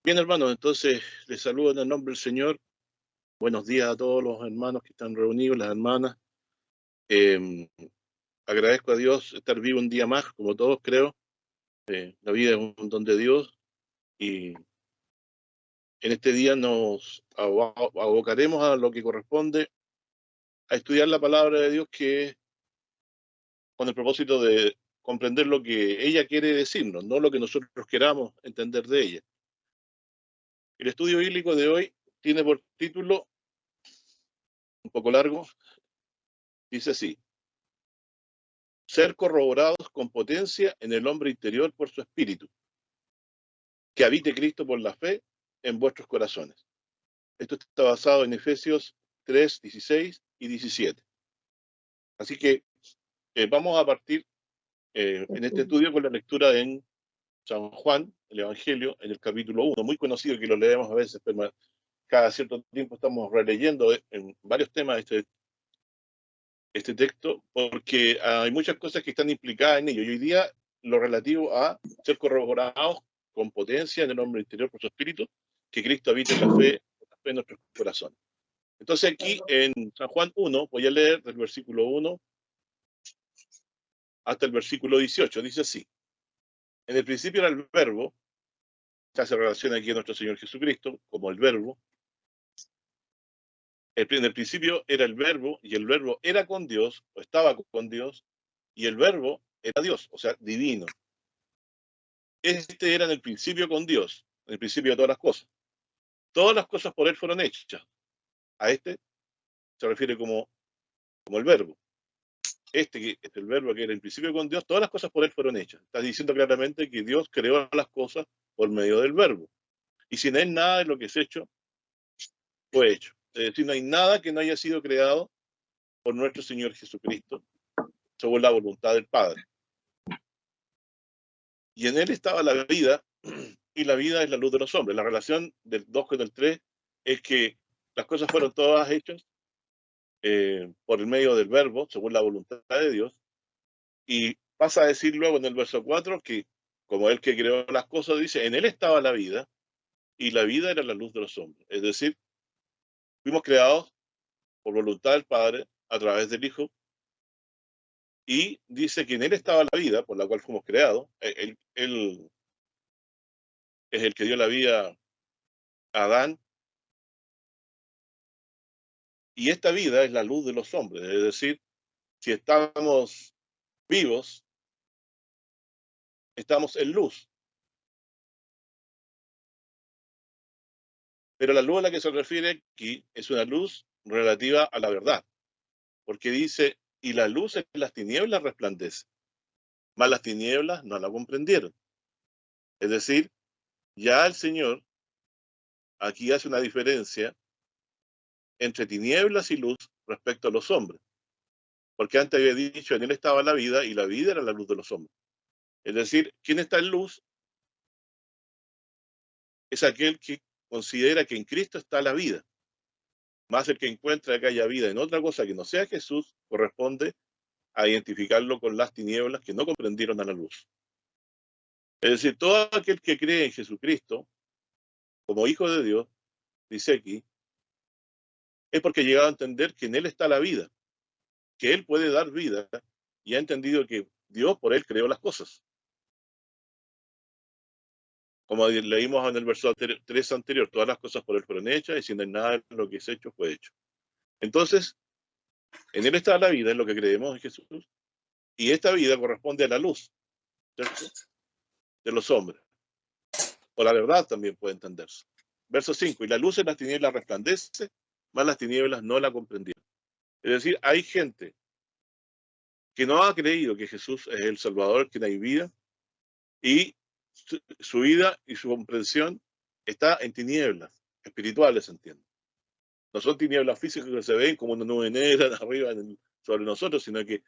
Bien, hermanos, entonces les saludo en el nombre del Señor. Buenos días a todos los hermanos que están reunidos, las hermanas. Eh, Agradezco a Dios estar vivo un día más, como todos creo. La vida es un don de Dios y en este día nos abocaremos a lo que corresponde a estudiar la palabra de Dios, que con el propósito de comprender lo que ella quiere decirnos, no lo que nosotros queramos entender de ella. El estudio bíblico de hoy tiene por título, un poco largo, dice así: ser corroborados con potencia en el hombre interior por su espíritu, que habite Cristo por la fe en vuestros corazones. Esto está basado en Efesios 3, 16 y 17. Así que vamos a partir en este estudio con la lectura en San Juan, el Evangelio, en el capítulo 1, muy conocido, que lo leemos a veces, pero cada cierto tiempo estamos releyendo en varios temas este texto, porque hay muchas cosas que están implicadas en ello. Y hoy día lo relativo a ser corroborados con potencia en el hombre interior por su espíritu, que Cristo habite en la fe en nuestros corazones. Entonces aquí en San Juan 1, voy a leer del versículo 1 hasta el versículo 18. Dice así: en el principio era el verbo. Se hace relación aquí a nuestro Señor Jesucristo como el verbo. En el principio era el verbo, y el verbo era con Dios, o estaba con Dios, y el verbo era Dios, o sea, divino. Este era en el principio con Dios, en el principio de todas las cosas. Todas las cosas por él fueron hechas. A este se refiere como el verbo. Que es el verbo que era en el principio con Dios, todas las cosas por él fueron hechas. Está diciendo claramente que Dios creó las cosas por medio del verbo. Y sin él nada de lo que es hecho fue hecho. Es decir, no hay nada que no haya sido creado por nuestro Señor Jesucristo, según la voluntad del Padre. Y en él estaba la vida, y la vida es la luz de los hombres. La relación del 2 con el 3 es que las cosas fueron todas hechas por el medio del verbo, según la voluntad de Dios, y pasa a decir luego en el verso 4 que como él que creó las cosas, dice, en él estaba la vida, y la vida era la luz de los hombres. Es decir, fuimos creados por voluntad del Padre a través del Hijo, y dice que en él estaba la vida, por la cual fuimos creados. Él es el que dio la vida a Adán, y esta vida es la luz de los hombres. Es decir, si estamos vivos, estamos en luz. Pero la luz a la que se refiere aquí es una luz relativa a la verdad, porque dice, y la luz en las tinieblas resplandece, mas las tinieblas no la comprendieron. Es decir, ya el Señor aquí hace una diferencia entre tinieblas y luz respecto a los hombres, porque antes había dicho, en él estaba la vida, y la vida era la luz de los hombres. Es decir, quien está en luz es aquel que considera que en Cristo está la vida. Más el que encuentra que haya vida en otra cosa que no sea Jesús, corresponde a identificarlo con las tinieblas que no comprendieron a la luz. Es decir, todo aquel que cree en Jesucristo como hijo de Dios, dice aquí, es porque ha llegado a entender que en Él está la vida, que Él puede dar vida, y ha entendido que Dios por Él creó las cosas. Como leímos en el verso 3 anterior, todas las cosas por Él fueron hechas, y sin Él nada de lo que es hecho fue hecho. Entonces, en Él está la vida, es lo que creemos en Jesús, y esta vida corresponde a la luz, ¿cierto?, de los hombres, o la verdad también puede entenderse. Verso 5, y la luz en las tinieblas resplandece, mas las tinieblas no la comprendieron. Es decir, hay gente que no ha creído que Jesús es el Salvador, que no hay vida, y su vida y su comprensión está en tinieblas espirituales, entiende. No son tinieblas físicas que se ven como una nube negra arriba sobre nosotros, sino que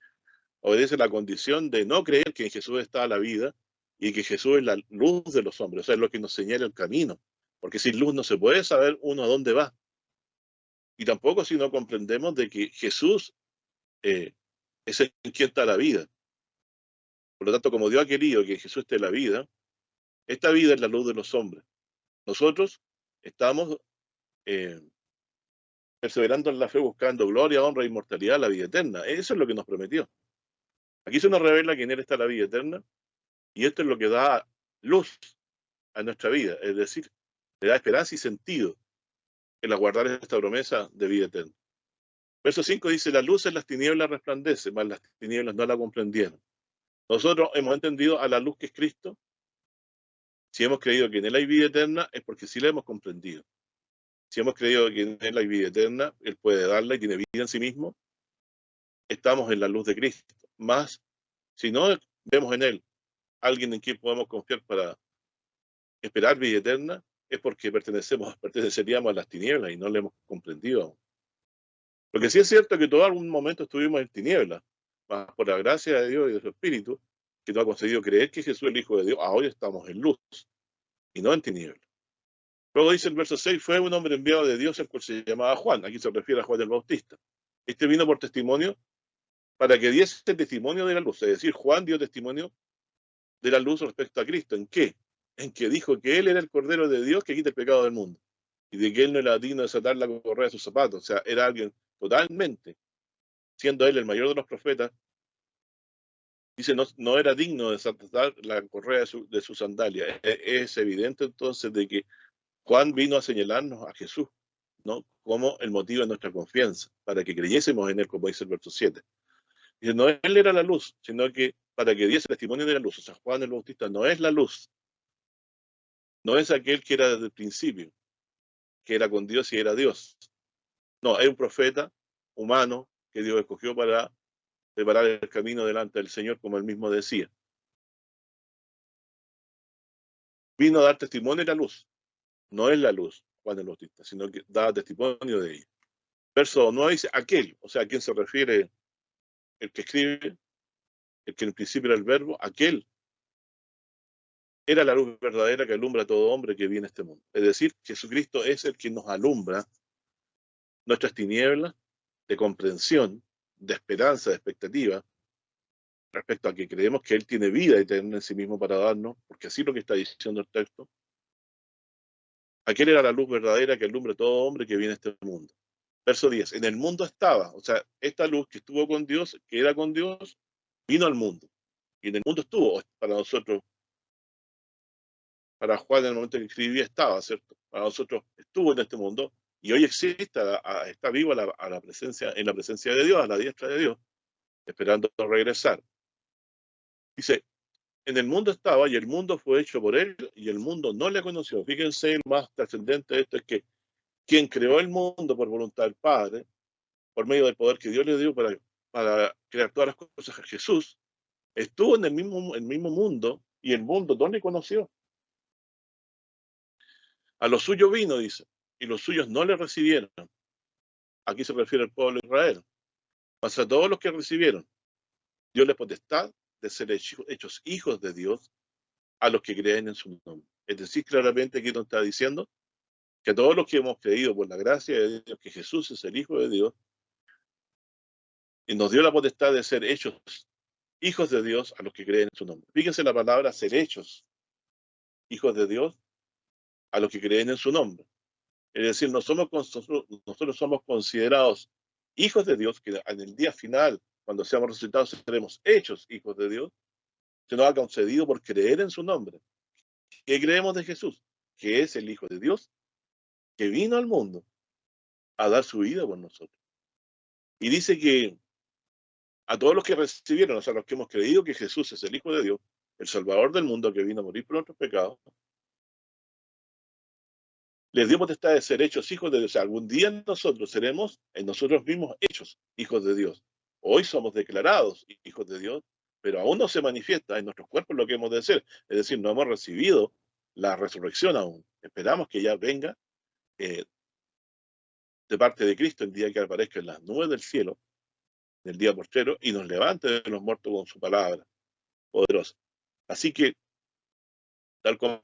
obedece la condición de no creer que en Jesús está la vida y que Jesús es la luz de los hombres, o sea, es lo que nos señala el camino, porque sin luz no se puede saber uno a dónde va, y tampoco si no comprendemos de que Jesús eh, es en quien está la vida. Por lo tanto, como Dios ha querido que Jesús esté la vida, esta vida es la luz de los hombres. Nosotros estamos perseverando en la fe, buscando gloria, honra, inmortalidad, la vida eterna. Eso es lo que nos prometió. Aquí se nos revela que en Él está la vida eterna, y esto es lo que da luz a nuestra vida, es decir, le da esperanza y sentido el aguardar esta promesa de vida eterna. Verso 5 dice, la luz en las tinieblas resplandece, mas las tinieblas no la comprendieron. Nosotros hemos entendido a la luz que es Cristo. Si hemos creído que en Él hay vida eterna, es porque sí la hemos comprendido. Si hemos creído que en Él hay vida eterna, Él puede darla y tiene vida en sí mismo, estamos en la luz de Cristo. Más, si no vemos en Él alguien en quien podemos confiar para esperar vida eterna, es porque perteneceríamos a las tinieblas y no le hemos comprendido aún. Porque sí es cierto que todo algún momento estuvimos en tinieblas, mas por la gracia de Dios y de su Espíritu, que nos ha concedido creer que Jesús es el Hijo de Dios, ahora estamos en luz y no en tinieblas. Luego dice el verso 6, fue un hombre enviado de Dios, el cual se llamaba Juan. Aquí se refiere a Juan el Bautista. Este vino por testimonio para que diese testimonio de la luz. Es decir, Juan dio testimonio de la luz respecto a Cristo. ¿En qué? En que dijo que Él era el Cordero de Dios que quita el pecado del mundo. Y de que Él no era digno de desatar la correa de sus zapatos. O sea, era alguien totalmente, siendo Él el mayor de los profetas, dice, no era digno de desatar la correa de su sandalia. Es evidente entonces de que Juan vino a señalarnos a Jesús, ¿no? Como el motivo de nuestra confianza, para que creyésemos en Él, como dice el verso 7. Dice, no Él era la luz, sino que para que diese testimonio de la luz. O sea, Juan el Bautista no es la luz, no es aquel que era desde el principio, que era con Dios y era Dios. No, es un profeta humano que Dios escogió para preparar el camino delante del Señor, como él mismo decía. Vino a dar testimonio de la luz. No es la luz, Juan el Bautista, sino que da testimonio de ella. Verso 9 dice, aquel, o sea, ¿a quién se refiere el que escribe? El que en el principio era el verbo, aquel era la luz verdadera que alumbra a todo hombre que viene a este mundo. Es decir, Jesucristo es el que nos alumbra nuestras tinieblas de comprensión, de esperanza, de expectativa, respecto a que creemos que Él tiene vida eterna en sí mismo para darnos, porque así es lo que está diciendo el texto. Aquel era la luz verdadera que alumbra a todo hombre que viene a este mundo. Verso 10, en el mundo estaba, o sea, esta luz que estuvo con Dios, que era con Dios, vino al mundo. Y en el mundo estuvo, para nosotros, para Juan en el momento en que escribía estaba, ¿cierto? Para nosotros estuvo en este mundo y hoy existe, está vivo a la presencia, en la presencia de Dios, a la diestra de Dios, esperando regresar. Dice, en el mundo estaba y el mundo fue hecho por él y el mundo no le conoció. Fíjense, el más trascendente de esto es que quien creó el mundo por voluntad del Padre, por medio del poder que Dios le dio para crear todas las cosas, Jesús estuvo en el mismo mundo y el mundo no le conoció. A los suyos vino, dice, y los suyos no le recibieron. Aquí se refiere al pueblo de Israel. Mas a todos los que recibieron, dio la potestad de ser hechos hijos de Dios a los que creen en su nombre. Es decir, claramente aquí nos está diciendo que a todos los que hemos creído por la gracia de Dios, que Jesús es el Hijo de Dios, y nos dio la potestad de ser hechos hijos de Dios a los que creen en su nombre. Fíjense la palabra ser hechos hijos de Dios a los que creen en su nombre. Es decir, nosotros somos considerados hijos de Dios, que en el día final, cuando seamos resucitados, seremos hechos hijos de Dios, se nos ha concedido por creer en su nombre. ¿Qué creemos de Jesús? Que es el Hijo de Dios, que vino al mundo a dar su vida por nosotros. Y dice que a todos los que recibieron, o sea, los que hemos creído que Jesús es el Hijo de Dios, el Salvador del mundo que vino a morir por nuestros pecados, les dio potestad de ser hechos hijos de Dios. O sea, algún día nosotros seremos en nosotros mismos hechos hijos de Dios. Hoy somos declarados hijos de Dios, pero aún no se manifiesta en nuestros cuerpos lo que hemos de ser. Es decir, no hemos recibido la resurrección aún. Esperamos que ya venga de parte de Cristo el día que aparezca en las nubes del cielo, del día postrero, y nos levante de los muertos con su palabra poderosa. Así que, tal como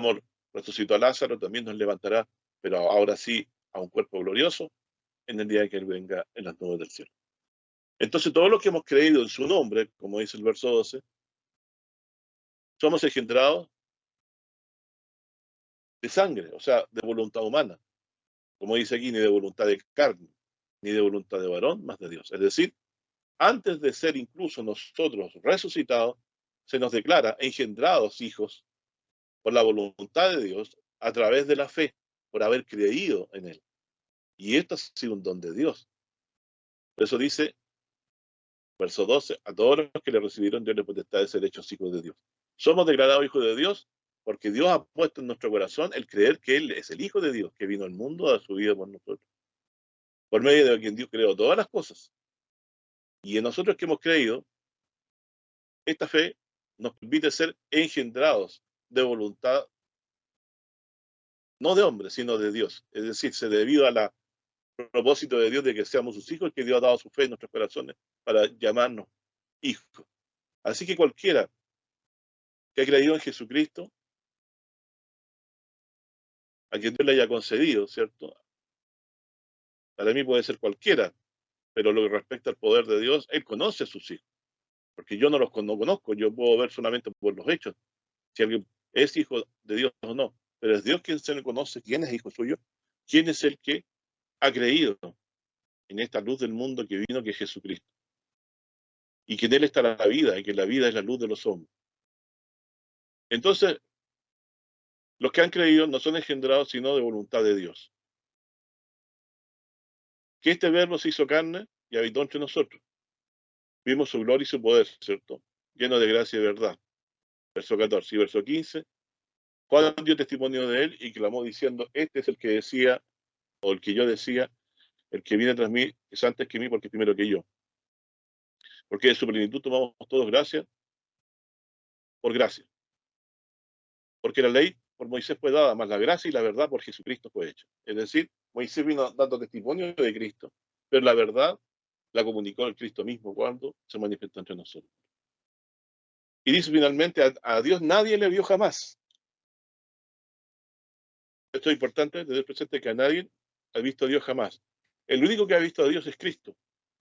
resucitó a Lázaro, también nos levantará, pero ahora sí, a un cuerpo glorioso, en el día que Él venga en las nubes del cielo. Entonces, todos los que hemos creído en su nombre, como dice el verso 12, somos engendrados de sangre, o sea, de voluntad humana, como dice aquí, ni de voluntad de carne, ni de voluntad de varón, más de Dios. Es decir, antes de ser incluso nosotros resucitados, se nos declara engendrados hijos por la voluntad de Dios a través de la fe, por haber creído en Él. Y esto ha sido un don de Dios. Por eso dice, verso 12, a todos los que le recibieron Dios le potestad de ser hechos hijos de Dios. Somos declarados hijos de Dios porque Dios ha puesto en nuestro corazón el creer que Él es el Hijo de Dios, que vino al mundo a dar su vida por nosotros, por medio de quien Dios creó todas las cosas. Y en nosotros que hemos creído, esta fe nos permite ser engendrados de voluntad, no de hombre, sino de Dios. Es decir, se debido a la propósito de Dios de que seamos sus hijos, que Dios ha dado su fe en nuestros corazones para llamarnos hijos. Así que cualquiera que ha creído en Jesucristo, a quien Dios le haya concedido, ¿cierto? Para mí puede ser cualquiera, pero lo que respecta al poder de Dios, Él conoce a sus hijos, porque yo no los no conozco, yo puedo ver solamente por los hechos, si alguien es hijo de Dios o no, pero es Dios quien se le conoce, quién es hijo suyo, quién es el que ha creído en esta luz del mundo que vino, que es Jesucristo, y que en Él está la vida, y que la vida es la luz de los hombres. Entonces, los que han creído no son engendrados sino de voluntad de Dios. Que este verbo se hizo carne y habitó entre nosotros. Vimos su gloria y su poder, ¿cierto? Lleno de gracia y verdad. Verso 14 y verso 15. Juan dio testimonio de él y clamó diciendo, este es el que decía, o el que yo decía, el que viene tras mí es antes que mí porque es primero que yo. Porque de su plenitud tomamos todos gracia por gracia. Porque la ley por Moisés fue dada, más la gracia y la verdad por Jesucristo fue hecha. Es decir, Moisés vino dando testimonio de Cristo, pero la verdad la comunicó el Cristo mismo cuando se manifestó entre nosotros. Y dice finalmente, a Dios nadie le vio jamás. Esto es importante, tener presente que a nadie ha visto a Dios jamás. El único que ha visto a Dios es Cristo.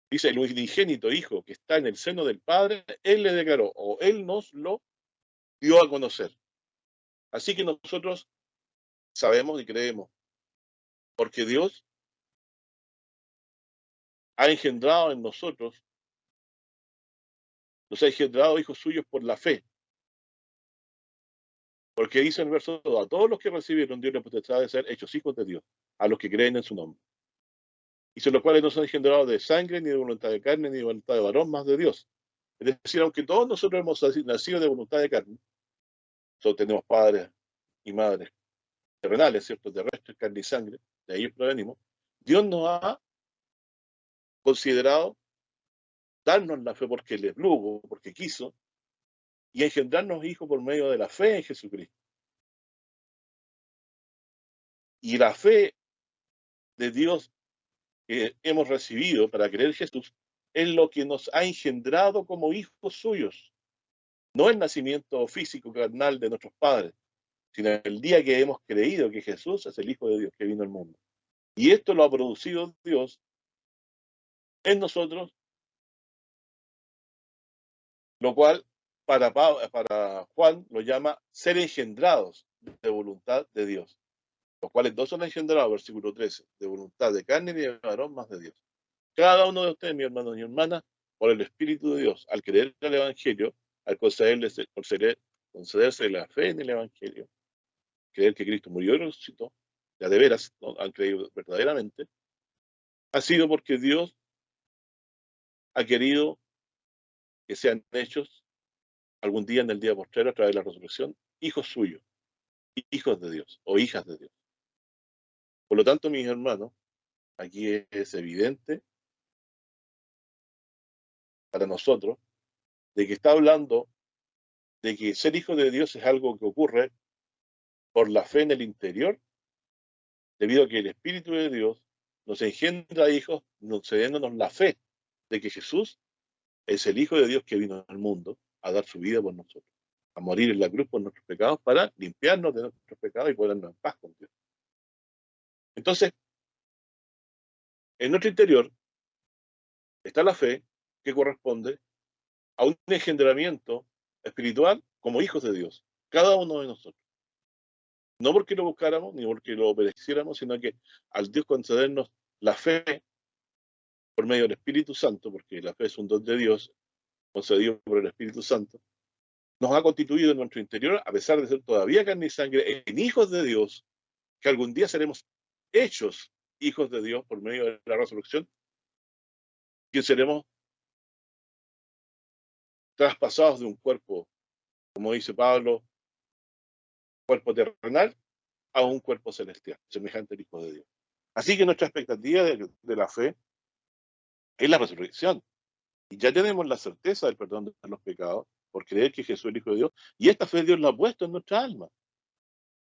Dice, el unigénito Hijo que está en el seno del Padre, Él le declaró, o Él nos lo dio a conocer. Así que nosotros sabemos y creemos, porque Dios ha engendrado en nosotros, nos ha engendrado hijos suyos por la fe. Porque dice en el verso 2, a todos los que recibieron Dios la potestad de ser hechos hijos de Dios, a los que creen en su nombre. Y son los cuales no son engendrados de sangre, ni de voluntad de carne, ni de voluntad de varón, más de Dios. Es decir, aunque todos nosotros hemos nacido de voluntad de carne, todos tenemos padres y madres terrenales, ¿cierto? Terrestres, carne y sangre, de ahí provenimos, Dios nos ha considerado darnos la fe porque le plugo, porque quiso, y engendrarnos hijos por medio de la fe en Jesucristo. Y la fe de Dios que hemos recibido para creer en Jesús es lo que nos ha engendrado como hijos suyos. No el nacimiento físico, carnal de nuestros padres, sino el día que hemos creído que Jesús es el Hijo de Dios que vino al mundo. Y esto lo ha producido Dios en nosotros, lo cual para Juan lo llama ser engendrados de voluntad de Dios. Los cuales dos son engendrados, versículo 13, de voluntad de carne y de varón más de Dios. Cada uno de ustedes, mi hermano y hermana, por el Espíritu de Dios, al creer en el Evangelio, al concederse la fe en el Evangelio, creer que Cristo murió y resucitó, ya de veras, ¿no? Han creído verdaderamente, ha sido porque Dios ha querido que sean hechos algún día en el día postrero a través de la resurrección, hijos suyos, hijos de Dios o hijas de Dios. Por lo tanto, mis hermanos, aquí es evidente para nosotros de que está hablando de que ser hijo de Dios es algo que ocurre por la fe en el interior, debido a que el Espíritu de Dios nos engendra hijos, concediéndonos la fe de que Jesús es el Hijo de Dios que vino al mundo a dar su vida por nosotros, a morir en la cruz por nuestros pecados para limpiarnos de nuestros pecados y ponernos en paz con Dios. Entonces, en nuestro interior está la fe que corresponde a un engendramiento espiritual como hijos de Dios, cada uno de nosotros. no porque lo buscáramos, ni porque lo obedeciéramos, sino que al Dios concedernos la fe por medio del Espíritu Santo, porque la fe es un don de Dios concedido por el Espíritu Santo, nos ha constituido en nuestro interior, a pesar de ser todavía carne y sangre, en hijos de Dios, que algún día seremos hechos hijos de Dios por medio de la resurrección, que seremos traspasados de un cuerpo, como dice Pablo, cuerpo terrenal, a un cuerpo celestial, semejante al Hijo de Dios. Así que nuestra expectativa de la fe es la resurrección. Y ya tenemos la certeza del perdón de los pecados por creer que Jesús es el Hijo de Dios. Y esta fe Dios la ha puesto en nuestra alma,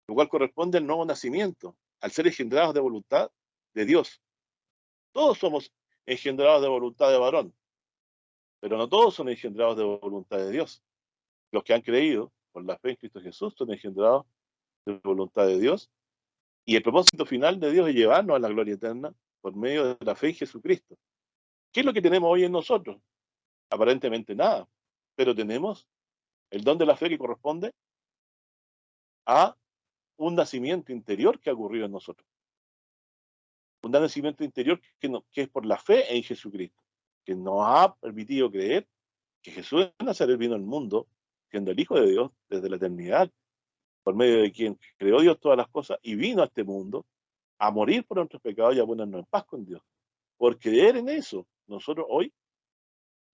lo cual corresponde al nuevo nacimiento, al ser engendrados de voluntad de Dios. Todos somos engendrados de voluntad de varón, pero no todos son engendrados de voluntad de Dios. Los que han creído por la fe en Cristo Jesús son engendrados de voluntad de Dios. Y el propósito final de Dios es llevarnos a la gloria eterna por medio de la fe en Jesucristo. ¿Qué es lo que tenemos hoy en nosotros? Aparentemente nada, pero tenemos el don de la fe que corresponde a un nacimiento interior que ha ocurrido en nosotros. Un nacimiento interior que es por la fe en Jesucristo, que nos ha permitido creer que Jesús de Nazaret vino al mundo siendo el Hijo de Dios desde la eternidad, por medio de quien creó Dios todas las cosas y vino a este mundo a morir por nuestros pecados y a ponernos en paz con Dios. Por creer en eso, nosotros hoy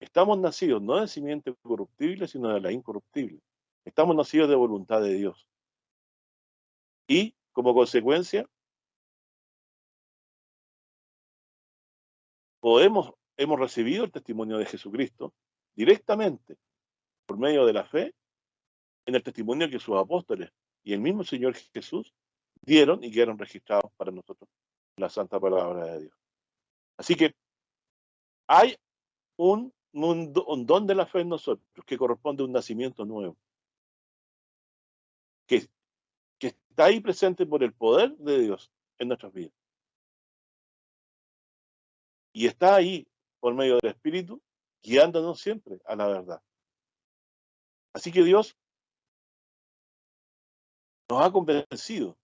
estamos nacidos no de simiente corruptible, sino de la incorruptible. Estamos nacidos de voluntad de Dios. Y como consecuencia, hemos recibido el testimonio de Jesucristo directamente por medio de la fe en el testimonio que sus apóstoles y el mismo Señor Jesús dieron y quedaron registrados para nosotros en la santa palabra de Dios. Así que hay un don de la fe en nosotros que corresponde a un nacimiento nuevo, que, que está ahí presente por el poder de Dios en nuestras vidas. Y está ahí por medio del Espíritu, guiándonos siempre a la verdad. Así que Dios nos ha convencido,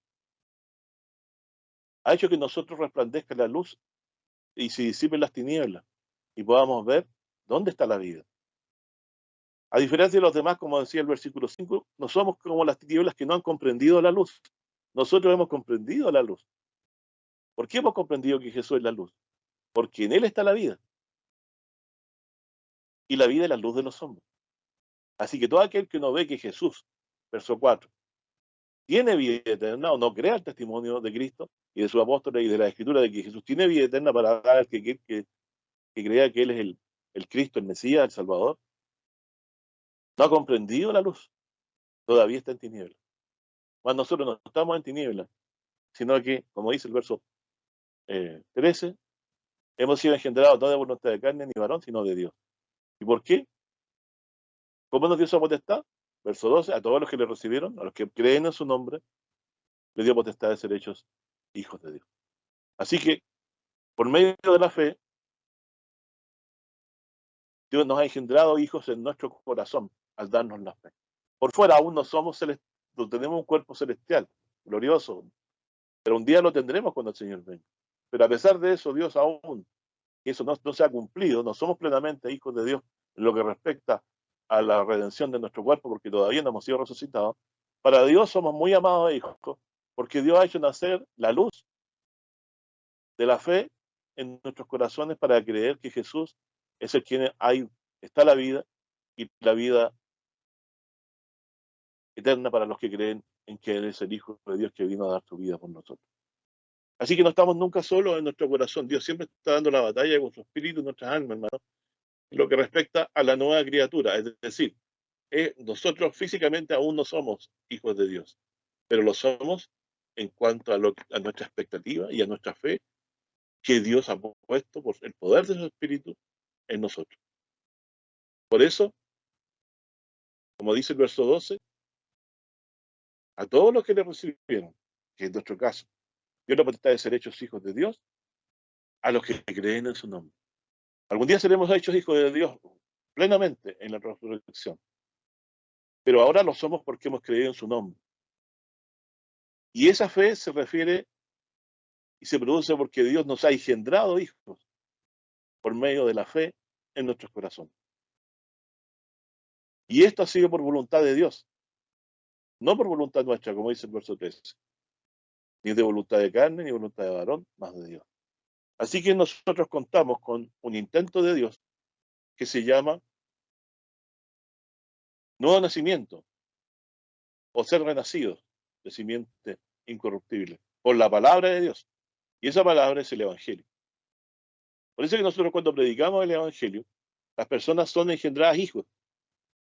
ha hecho que nosotros resplandezca la luz y se disipen las tinieblas y podamos ver dónde está la vida. A diferencia de los demás, como decía el versículo 5, no somos como las tinieblas que no han comprendido la luz. Nosotros hemos comprendido la luz. ¿Por qué hemos comprendido que Jesús es la luz? Porque en Él está la vida. Y la vida es la luz de los hombres. Así que todo aquel que no ve que Jesús, verso 4, tiene vida eterna o no crea el testimonio de Cristo y de sus apóstoles y de la Escritura de que Jesús tiene vida eterna para dar al que crea que Él es el Cristo, el Mesías, el Salvador, no ha comprendido la luz, todavía está en tinieblas. Mas nosotros no estamos en tinieblas, sino que, como dice el verso 13, hemos sido engendrados no de voluntad de carne ni varón, sino de Dios. ¿Y por qué? ¿Cómo nos dio esa potestad? Verso 12, a todos los que le recibieron, a los que creen en su nombre, le dio potestad de ser hechos hijos de Dios. Así que, por medio de la fe, Dios nos ha engendrado hijos en nuestro corazón al darnos la fe. Por fuera aún no somos celestiales, no tenemos un cuerpo celestial, glorioso, pero un día lo tendremos cuando el Señor venga. Pero a pesar de eso, Dios aún, y eso no se ha cumplido, no somos plenamente hijos de Dios en lo que respecta a la redención de nuestro cuerpo, porque todavía no hemos sido resucitados. Para Dios somos muy amados hijos, porque Dios ha hecho nacer la luz de la fe en nuestros corazones para creer que Jesús es el quien hay, está la vida y la vida eterna para los que creen en que Él es el Hijo de Dios que vino a dar su vida por nosotros. Así que no estamos nunca solos en nuestro corazón. Dios siempre está dando la batalla con su espíritu y nuestras almas, hermano, en lo que respecta a la nueva criatura. Es decir, nosotros físicamente aún no somos hijos de Dios, pero lo somos en cuanto a nuestra expectativa y a nuestra fe que Dios ha puesto por el poder de su espíritu en nosotros. Por eso, como dice el verso 12, a todos los que le recibieron, que es nuestro caso, dio la potestad de ser hechos hijos de Dios, a los que creen en su nombre. Algún día seremos hechos hijos de Dios plenamente en la resurrección, pero ahora lo somos porque hemos creído en su nombre. Y esa fe se refiere y se produce porque Dios nos ha engendrado hijos por medio de la fe en nuestros corazones. Y esto ha sido por voluntad de Dios, no por voluntad nuestra, como dice el verso 13, ni de voluntad de carne, ni voluntad de varón, más de Dios. Así que nosotros contamos con un intento de Dios que se llama nuevo nacimiento o ser renacidos de simiente incorruptible por la palabra de Dios. Y esa palabra es el Evangelio. Por eso que nosotros cuando predicamos el Evangelio, las personas son engendradas hijos,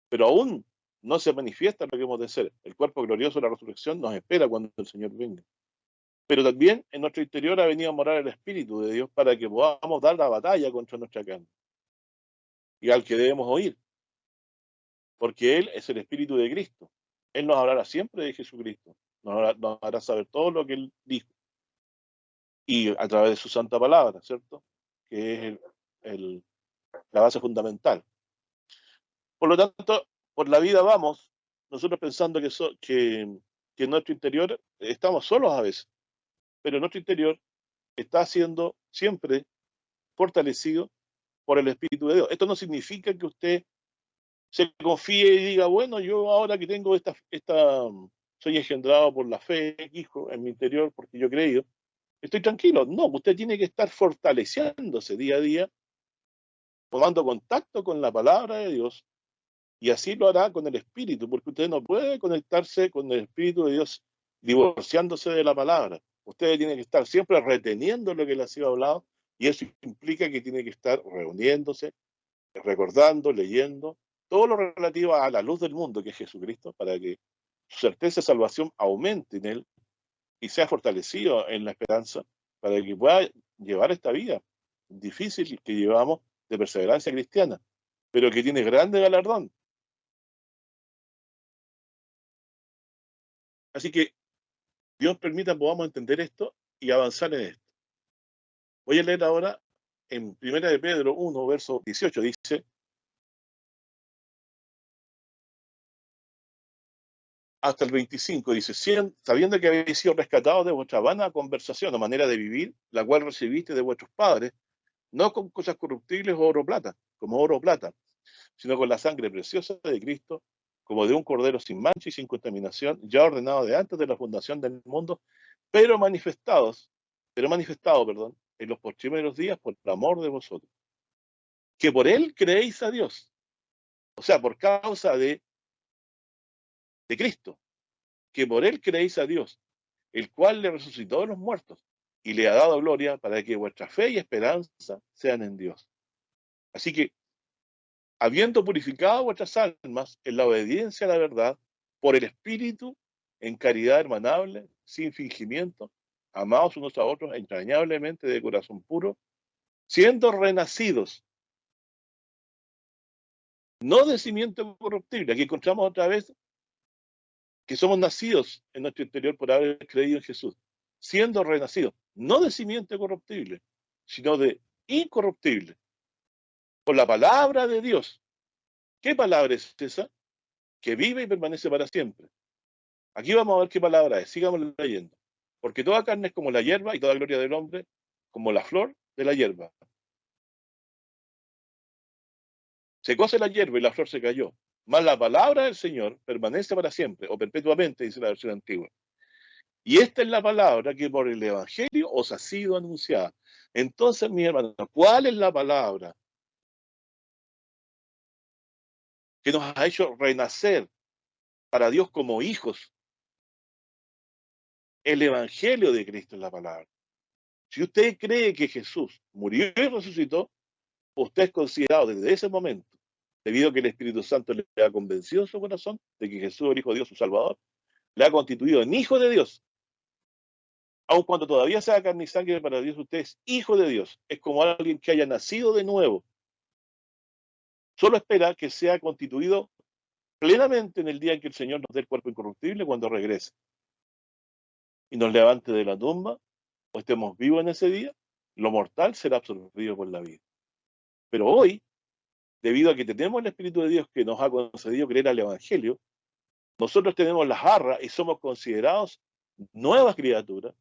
pero aún no se manifiesta lo que hemos de ser. El cuerpo glorioso de la resurrección nos espera cuando el Señor venga. Pero también en nuestro interior ha venido a morar el Espíritu de Dios para que podamos dar la batalla contra nuestra carne y al que debemos oír, porque Él es el Espíritu de Cristo. Él nos hablará siempre de Jesucristo, nos hará saber todo lo que Él dijo y a través de su santa palabra, ¿cierto? Que es el, la base fundamental. Por lo tanto, por la vida vamos, nosotros pensando que en nuestro interior estamos solos a veces, pero en nuestro interior está siendo siempre fortalecido por el Espíritu de Dios. Esto no significa que usted se confíe y diga, bueno, yo ahora que tengo soy engendrado por la fe, hijo, en mi interior, porque yo he creído, estoy tranquilo. No, usted tiene que estar fortaleciéndose día a día, tomando contacto con la palabra de Dios, y así lo hará con el Espíritu, porque usted no puede conectarse con el Espíritu de Dios divorciándose de la palabra. Usted tiene que estar siempre reteniendo lo que le ha sido hablado, y eso implica que tiene que estar reuniéndose, recordando, leyendo, todo lo relativo a la luz del mundo, que es Jesucristo, para que su certeza de salvación aumente en él y sea fortalecido en la esperanza, para que pueda llevar esta vida difícil que llevamos de perseverancia cristiana, pero que tiene grande galardón. Así que Dios permita podamos entender esto y avanzar en esto. Voy a leer ahora en 1 de Pedro 1, verso 18, dice, hasta el 25, dice, sabiendo que habéis sido rescatados de vuestra vana conversación o manera de vivir, la cual recibiste de vuestros padres, no con cosas corruptibles o oro o plata, como oro o plata, sino con la sangre preciosa de Cristo, como de un cordero sin mancha y sin contaminación, ya ordenado de antes de la fundación del mundo, pero manifestado, perdón, en los postreros días por el amor de vosotros, que por él creéis a Dios, o sea, por causa de Cristo, que por él creéis a Dios, el cual le resucitó de los muertos y le ha dado gloria para que vuestra fe y esperanza sean en Dios. Así que, habiendo purificado vuestras almas en la obediencia a la verdad, por el Espíritu, en caridad hermanable, sin fingimiento, amados unos a otros entrañablemente de corazón puro, siendo renacidos, no de simiente corruptible. Aquí encontramos otra vez que somos nacidos en nuestro interior por haber creído en Jesús, siendo renacidos, no de simiente corruptible, sino de incorruptible, por la palabra de Dios. ¿Qué palabra es esa? Que vive y permanece para siempre. Aquí vamos a ver qué palabra es, sigamos leyendo. Porque toda carne es como la hierba y toda gloria del hombre como la flor de la hierba. Se cose la hierba y la flor se cayó. Mas la palabra del Señor permanece para siempre, o perpetuamente, dice la versión antigua. Y esta es la palabra que por el Evangelio os ha sido anunciada. Entonces, mi hermano, ¿cuál es la palabra que nos ha hecho renacer para Dios como hijos? El Evangelio de Cristo es la palabra. Si usted cree que Jesús murió y resucitó, usted es considerado desde ese momento, debido a que el Espíritu Santo le ha convencido en su corazón de que Jesús es el Hijo de Dios, su Salvador, le ha constituido en hijo de Dios. Aun cuando todavía sea carne y sangre para Dios, usted es hijo de Dios. Es como alguien que haya nacido de nuevo. Solo espera que sea constituido plenamente en el día en que el Señor nos dé el cuerpo incorruptible cuando regrese y nos levante de la tumba o estemos vivos en ese día, lo mortal será absorbido por la vida. Pero hoy, debido a que tenemos el Espíritu de Dios que nos ha concedido creer al Evangelio, nosotros tenemos las arras y somos considerados nuevas criaturas,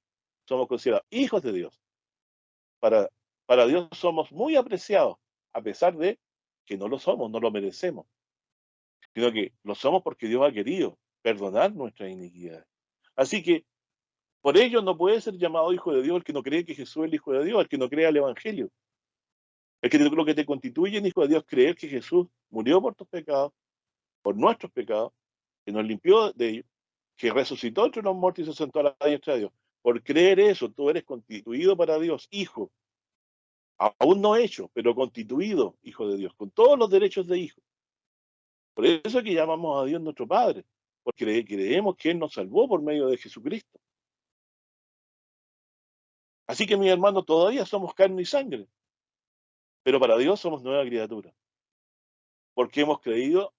somos considerados hijos de Dios. Para, para Dios somos muy apreciados, a pesar de que no lo somos, no lo merecemos, sino que lo somos porque Dios ha querido perdonar nuestras iniquidades. Así que por ello no puede ser llamado hijo de Dios el que no cree que Jesús es el Hijo de Dios, el que no crea el Evangelio. Lo que te constituye en hijo de Dios es creer que Jesús murió por tus pecados, por nuestros pecados, que nos limpió de ellos, que resucitó entre los muertos y se sentó a la diestra de Dios. Por creer eso, tú eres constituido para Dios, hijo, aún no hecho, pero constituido hijo de Dios, con todos los derechos de hijo. Por eso es que llamamos a Dios nuestro Padre, porque creemos que Él nos salvó por medio de Jesucristo. Así que, mis hermanos, todavía somos carne y sangre, pero para Dios somos nueva criatura, porque hemos creído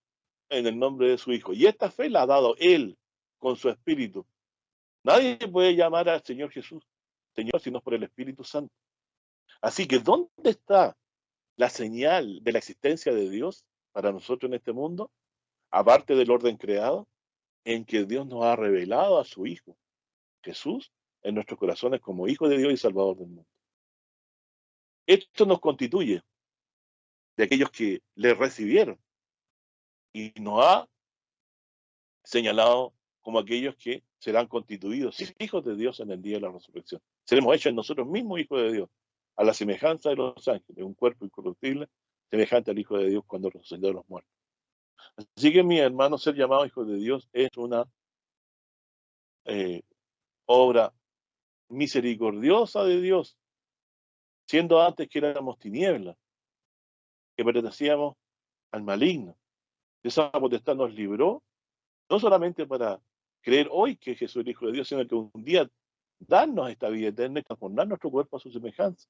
en el nombre de su Hijo. Y esta fe la ha dado Él con su Espíritu. Nadie puede llamar al Señor Jesús Señor sino por el Espíritu Santo. Así que, ¿dónde está la señal de la existencia de Dios para nosotros en este mundo? Aparte del orden creado, en que Dios nos ha revelado a su Hijo, Jesús, en nuestros corazones como Hijo de Dios y Salvador del mundo. Esto nos constituye de aquellos que le recibieron y nos ha señalado como aquellos que serán constituidos hijos de Dios en el día de la resurrección. Seremos hechos nosotros mismos hijos de Dios, a la semejanza de los ángeles, un cuerpo incorruptible, semejante al Hijo de Dios cuando resucitó de los muertos. Así que, mi hermano, ser llamado hijo de Dios es una obra misericordiosa de Dios, siendo antes que éramos tinieblas, que pertenecíamos al maligno. Esa potestad nos libró, no solamente para creer hoy que Jesús es el Hijo de Dios, sino que un día darnos esta vida eterna y transformar nuestro cuerpo a su semejanza.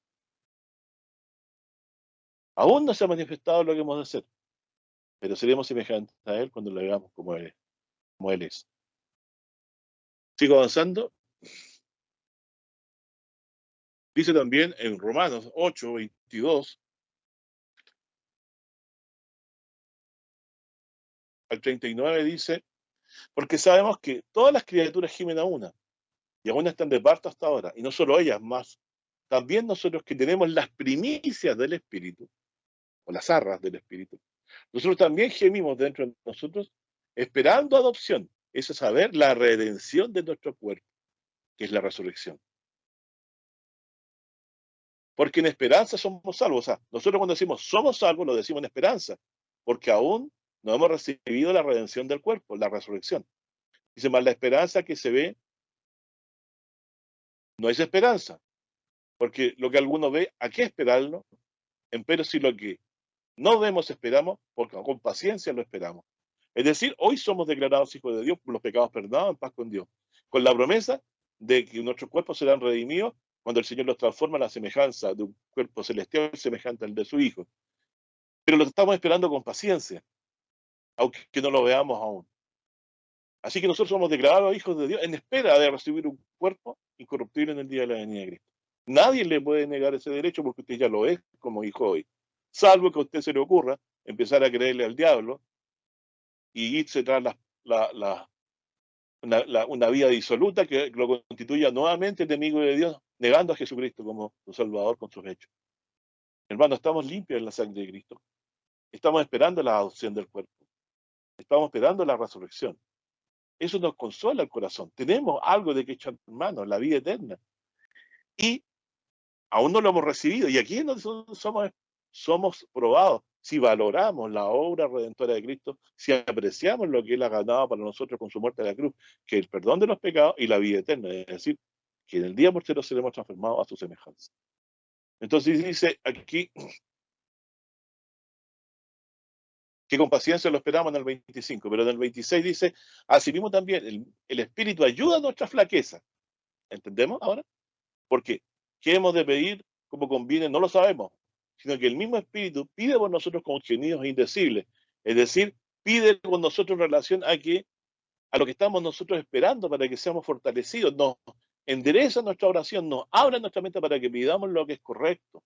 Aún no se ha manifestado lo que hemos de hacer, pero seremos semejantes a Él cuando lo hagamos como Él es. Sigo avanzando. Dice también en Romanos 8, 22 al 39, dice, porque sabemos que todas las criaturas gimen a una, y aún están de parto hasta ahora, y no solo ellas, más también nosotros que tenemos las primicias del Espíritu, o las arras del Espíritu, nosotros también gemimos dentro de nosotros, esperando adopción, eso es saber la redención de nuestro cuerpo, que es la resurrección. Porque en esperanza somos salvos. O sea, nosotros cuando decimos somos salvos, lo decimos en esperanza, porque aún no hemos recibido la redención del cuerpo, la resurrección. Dice más, la esperanza que se ve no es esperanza, porque lo que alguno ve, ¿a qué esperarlo? Empero si lo que no vemos esperamos, porque con paciencia lo esperamos. Es decir, hoy somos declarados hijos de Dios por los pecados perdonados en paz con Dios, con la promesa de que nuestros cuerpos serán redimidos cuando el Señor los transforma a la semejanza de un cuerpo celestial semejante al de su Hijo. Pero lo estamos esperando con paciencia, aunque no lo veamos aún. Así que nosotros somos declarados hijos de Dios en espera de recibir un cuerpo incorruptible en el día de la venida de Cristo. Nadie le puede negar ese derecho porque usted ya lo es como hijo hoy. Salvo que a usted se le ocurra empezar a creerle al diablo y irse tras una vida disoluta que lo constituya nuevamente enemigo de Dios, negando a Jesucristo como su Salvador con sus hechos. Hermano, estamos limpios en la sangre de Cristo. Estamos esperando la adopción del cuerpo. Estamos esperando la resurrección. Eso nos consuela el corazón. Tenemos algo de que echar mano, la vida eterna. Y aún no lo hemos recibido. Y aquí nosotros somos probados si valoramos la obra redentora de Cristo, si apreciamos lo que Él ha ganado para nosotros con su muerte en la cruz, que es el perdón de los pecados y la vida eterna. Es decir, que en el día portero seremos transformados a su semejanza. Entonces dice aquí que con paciencia lo esperamos en el 25, pero en el 26 dice, asimismo también el Espíritu ayuda a nuestra flaqueza. ¿Entendemos ahora? Porque qué hemos de pedir como conviene no lo sabemos, sino que el mismo Espíritu pide por nosotros con gemidos indecibles. Es decir, pide con nosotros en relación a lo que estamos nosotros esperando para que seamos fortalecidos. Nos endereza nuestra oración, nos abre nuestra mente para que pidamos lo que es correcto.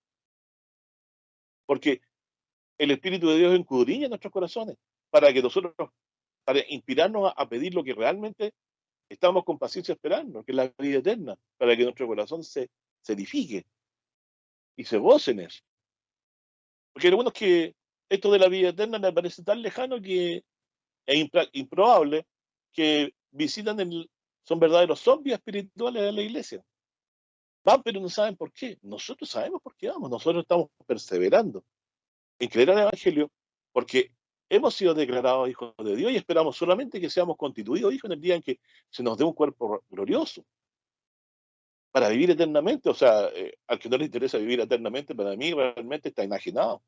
Porque el Espíritu de Dios escudriña nuestros corazones para que nosotros, para inspirarnos a pedir lo que realmente estamos con paciencia esperando, que es la vida eterna, para que nuestro corazón se edifique y se goce en eso. Porque lo bueno es que esto de la vida eterna me parece tan lejano que es improbable que son verdaderos zombies espirituales de la iglesia. Van, pero no saben por qué. Nosotros sabemos por qué vamos. Nosotros estamos perseverando en creer al Evangelio porque hemos sido declarados hijos de Dios y esperamos solamente que seamos constituidos hijos en el día en que se nos dé un cuerpo glorioso para vivir eternamente. O sea, al que no le interesa vivir eternamente, para mí realmente está enajenado.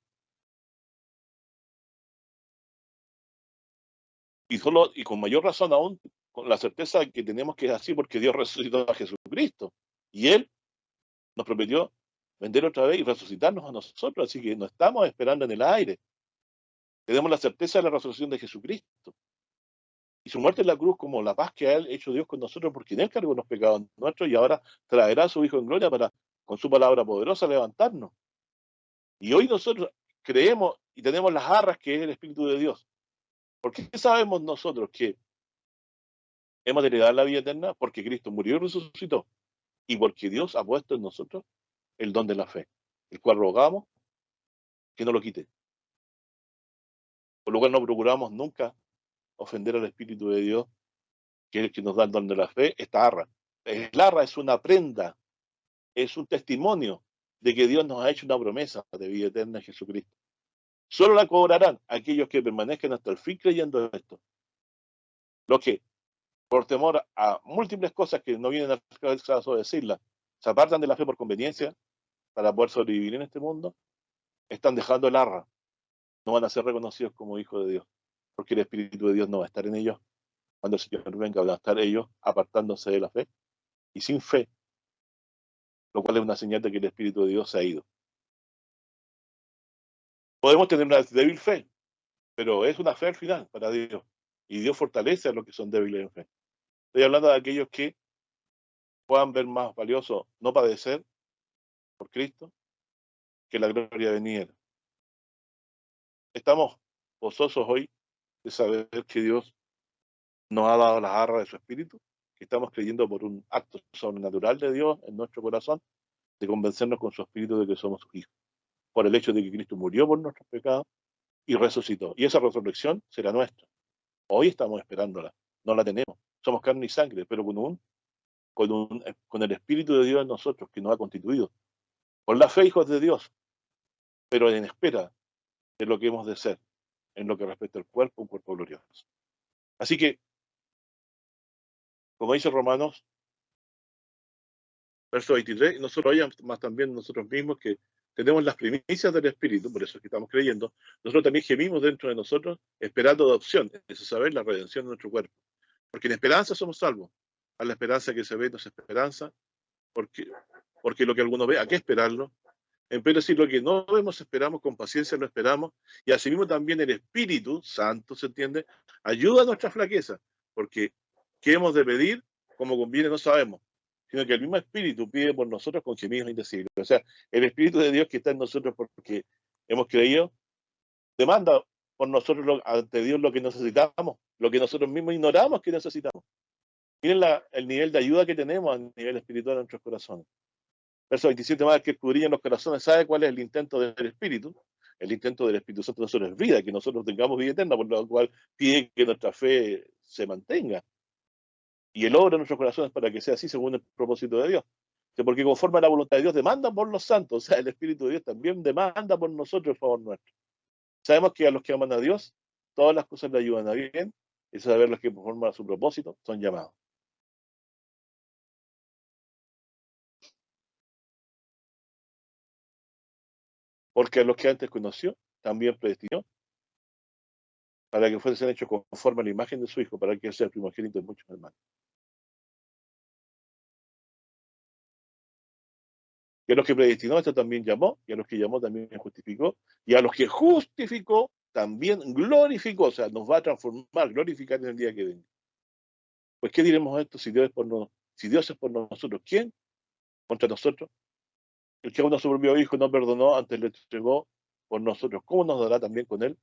Y con mayor razón aún, con la certeza que tenemos que es así porque Dios resucitó a Jesucristo y Él nos prometió vender otra vez y resucitarnos a nosotros, así que no estamos esperando en el aire. Tenemos la certeza de la resurrección de Jesucristo y su muerte en la cruz como la paz que ha hecho Dios con nosotros, porque en Él cargó los pecados nuestros y ahora traerá a su Hijo en gloria para, con su palabra poderosa, levantarnos. Y hoy nosotros creemos y tenemos las arras que es el Espíritu de Dios. ¿Por qué sabemos nosotros que hemos de heredar la vida eterna? Porque Cristo murió y resucitó y porque Dios ha puesto en nosotros el don de la fe, el cual rogamos que no lo quite. Por lo cual no procuramos nunca ofender al Espíritu de Dios, que es el que nos da el don de la fe. Esta arra. El arra es una prenda, es un testimonio de que Dios nos ha hecho una promesa de vida eterna en Jesucristo. Solo la cobrarán aquellos que permanezcan hasta el fin creyendo esto. Los que, por temor a múltiples cosas que no vienen a decirlas, se apartan de la fe por conveniencia para poder sobrevivir en este mundo, están dejando el arra. No van a ser reconocidos como hijos de Dios, porque el Espíritu de Dios no va a estar en ellos. Cuando el Señor venga, van a estar ellos apartándose de la fe y sin fe, lo cual es una señal de que el Espíritu de Dios se ha ido. Podemos tener una débil fe, pero es una fe al final para Dios. Y Dios fortalece a los que son débiles en fe. Estoy hablando de aquellos que puedan ver más valioso no padecer por Cristo que la gloria venidera. Estamos gozosos hoy de saber que Dios nos ha dado las arras de su Espíritu, que estamos creyendo por un acto sobrenatural de Dios en nuestro corazón, de convencernos con su Espíritu de que somos sus hijos, por el hecho de que Cristo murió por nuestros pecados y resucitó. Y esa resurrección será nuestra. Hoy estamos esperándola, no la tenemos. Somos carne y sangre, pero con el Espíritu de Dios en nosotros, que nos ha constituido. Por la fe, hijos de Dios, pero en espera de lo que hemos de ser, en lo que respecta al cuerpo, un cuerpo glorioso. Así que, como dice Romanos, verso 23, nosotros hay más también nosotros mismos que tenemos las primicias del Espíritu, por eso es que estamos creyendo, nosotros también gemimos dentro de nosotros esperando adopción, es saber la redención de nuestro cuerpo. Porque en esperanza somos salvos. A la esperanza que se ve no es esperanza, porque lo que alguno ve, ¿a qué esperarlo? En vez de decir lo que no vemos, esperamos, con paciencia lo esperamos, y asimismo también el Espíritu Santo, ¿se entiende? Ayuda a nuestra flaqueza, porque ¿qué hemos de pedir? Como conviene no sabemos, sino que el mismo Espíritu pide por nosotros con gemidos indecibles. O sea, el Espíritu de Dios que está en nosotros porque hemos creído, demanda por nosotros ante Dios lo que necesitamos, lo que nosotros mismos ignoramos que necesitamos. Miren el nivel de ayuda que tenemos a nivel espiritual en nuestros corazones. Verso 27, más que escudriñan los corazones, ¿sabe cuál es el intento del Espíritu? El intento del Espíritu Santo de nosotros es vida, que nosotros tengamos vida eterna, por lo cual pide que nuestra fe se mantenga. Y el obra en nuestros corazones para que sea así según el propósito de Dios. Porque conforme a la voluntad de Dios demanda por los santos, o sea, el Espíritu de Dios también demanda por nosotros el favor nuestro. Sabemos que a los que aman a Dios, todas las cosas le ayudan a bien, y saber los que conforman a su propósito son llamados. Porque a los que antes conoció, también predestinó para que fuesen hechos conforme a la imagen de su Hijo, para que Él sea el primogénito de muchos hermanos. Y a los que predestinó, esto también llamó, y a los que llamó también justificó, y a los que justificó, también glorificó, o sea, nos va a transformar, glorificar en el día que venga. Pues, ¿qué diremos a esto si Dios es por nosotros? Si Dios es por nosotros, ¿quién contra nosotros? El que aún a su propio Hijo no perdonó, antes le entregó por nosotros. ¿Cómo nos dará también con Él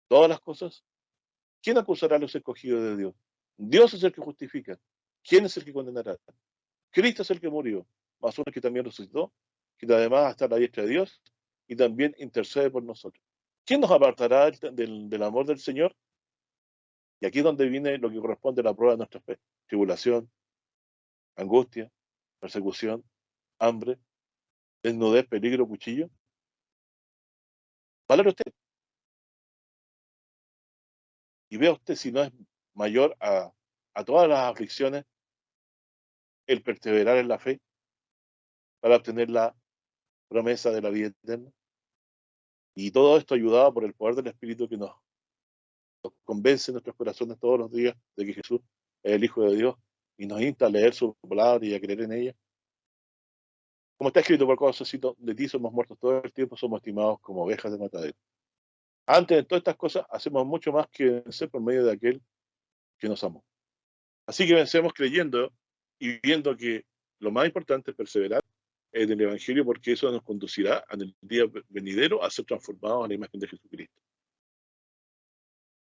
todas las cosas? ¿Quién acusará a los escogidos de Dios? Dios es el que justifica. ¿Quién es el que condenará? Cristo es el que murió, más uno que también resucitó, que además está a la diestra de Dios y también intercede por nosotros. ¿Quién nos apartará del amor del Señor? Y aquí es donde viene lo que corresponde a la prueba de nuestra fe. Tribulación, angustia, persecución, hambre, desnudez, peligro, cuchillo. Valore usted y vea usted si no es mayor a todas las aflicciones el perseverar en la fe para obtener la promesa de la vida eterna. Y todo esto ayudado por el poder del Espíritu que nos convence en nuestros corazones todos los días de que Jesús es el Hijo de Dios y nos insta a leer su palabra y a creer en ella. Como está escrito, por causa de ti somos muertos todo el tiempo, somos estimados como ovejas de matadero. Antes de todas estas cosas, hacemos mucho más que vencer por medio de aquel que nos amó. Así que vencemos creyendo y viendo que lo más importante es perseverar en el Evangelio, porque eso nos conducirá en el día venidero a ser transformados a la imagen de Jesucristo.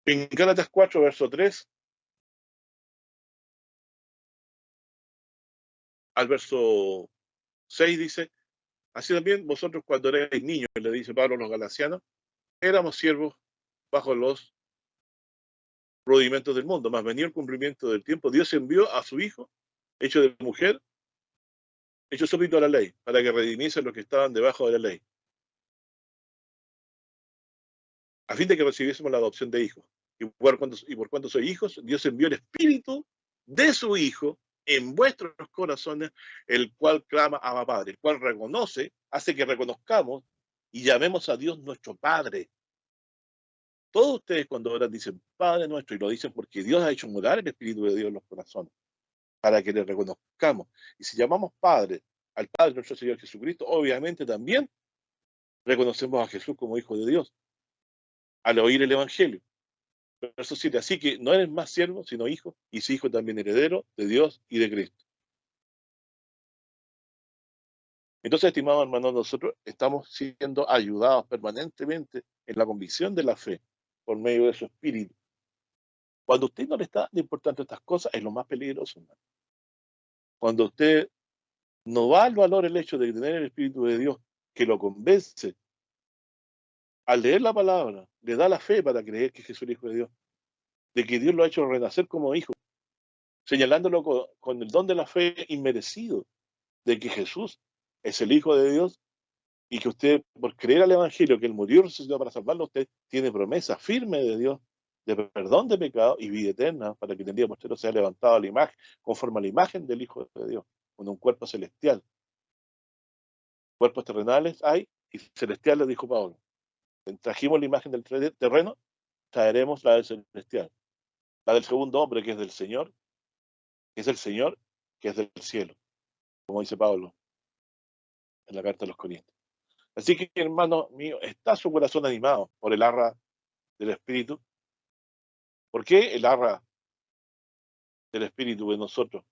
En Gálatas 4, verso 3 al verso 6 dice: así también vosotros cuando erais niños, le dice Pablo a los galatianos, éramos siervos bajo los rudimentos del mundo, más venía el cumplimiento del tiempo. Dios envió a su Hijo, hecho de mujer, hecho súbdito a la ley, para que redimiese los que estaban debajo de la ley, a fin de que recibiésemos la adopción de hijos. Y por cuanto sois hijos, Dios envió el Espíritu de su Hijo en vuestros corazones, el cual clama Abba Padre, el cual reconoce, hace que reconozcamos y llamemos a Dios nuestro Padre. Todos ustedes cuando oran dicen Padre nuestro, y lo dicen porque Dios ha hecho morar el Espíritu de Dios en los corazones, para que le reconozcamos. Y si llamamos Padre al Padre nuestro Señor Jesucristo, obviamente también reconocemos a Jesús como Hijo de Dios, al oír el Evangelio. Verso 7, así que no eres más siervo, sino hijo, y si hijo también heredero de Dios y de Cristo. Entonces, estimados hermanos, nosotros estamos siendo ayudados permanentemente en la convicción de la fe por medio de su espíritu. Cuando usted no le está dando importancia a estas cosas, es lo más peligroso, hermano. Cuando usted no va al valor el hecho de tener el Espíritu de Dios que lo convence, al leer la palabra, le da la fe para creer que Jesús es el Hijo de Dios, de que Dios lo ha hecho renacer como hijo, señalándolo con el don de la fe inmerecido, de que Jesús es el Hijo de Dios y que usted, por creer al Evangelio, que Él murió y resucitó para salvarlo, usted tiene promesa firme de Dios de perdón de pecado y vida eterna para que el día posterior sea levantado a la imagen, conforme a la imagen del Hijo de Dios, con un cuerpo celestial. Cuerpos terrenales hay y celestiales, dijo Pablo. Trajimos la imagen del terreno, traeremos la del celestial. La del segundo hombre, que es del Señor, que es el Señor, que es del cielo, como dice Pablo en la carta de los Corintios. Así que, hermano mío, está su corazón animado por el arra del Espíritu. ¿Por qué el arra del Espíritu de nosotros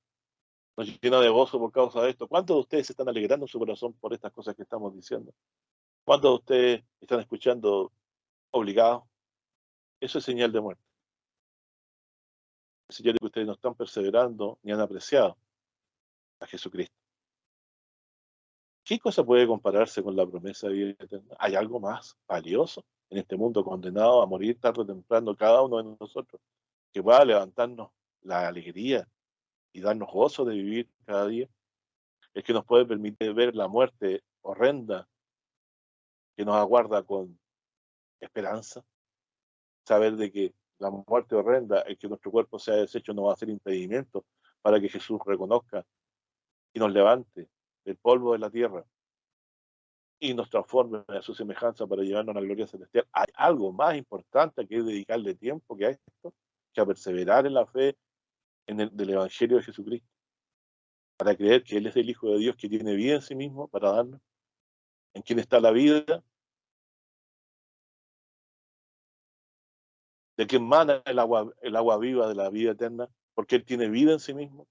nos llena de gozo por causa de esto? ¿Cuántos de ustedes se están alegrando en su corazón por estas cosas que estamos diciendo? ¿Cuántos de ustedes están escuchando obligados? Eso es señal de muerte. Es señal de que ustedes no están perseverando ni han apreciado a Jesucristo. ¿Qué cosa puede compararse con la promesa de vida eterna? ¿Hay algo más valioso en este mundo condenado a morir tarde o temprano cada uno de nosotros que pueda levantarnos la alegría y darnos gozo de vivir cada día? Es que nos puede permitir ver la muerte horrenda que nos aguarda con esperanza, saber de que la muerte horrenda, el que nuestro cuerpo sea deshecho, no va a ser impedimento para que Jesús reconozca y nos levante del polvo de la tierra y nos transforme a su semejanza para llevarnos a la gloria celestial. Hay algo más importante que es dedicarle tiempo que a esto, que a perseverar en la fe del Evangelio de Jesucristo, para creer que Él es el Hijo de Dios que tiene vida en sí mismo para darnos, en quien está la vida, de que emana el agua viva de la vida eterna, porque Él tiene vida en sí mismo,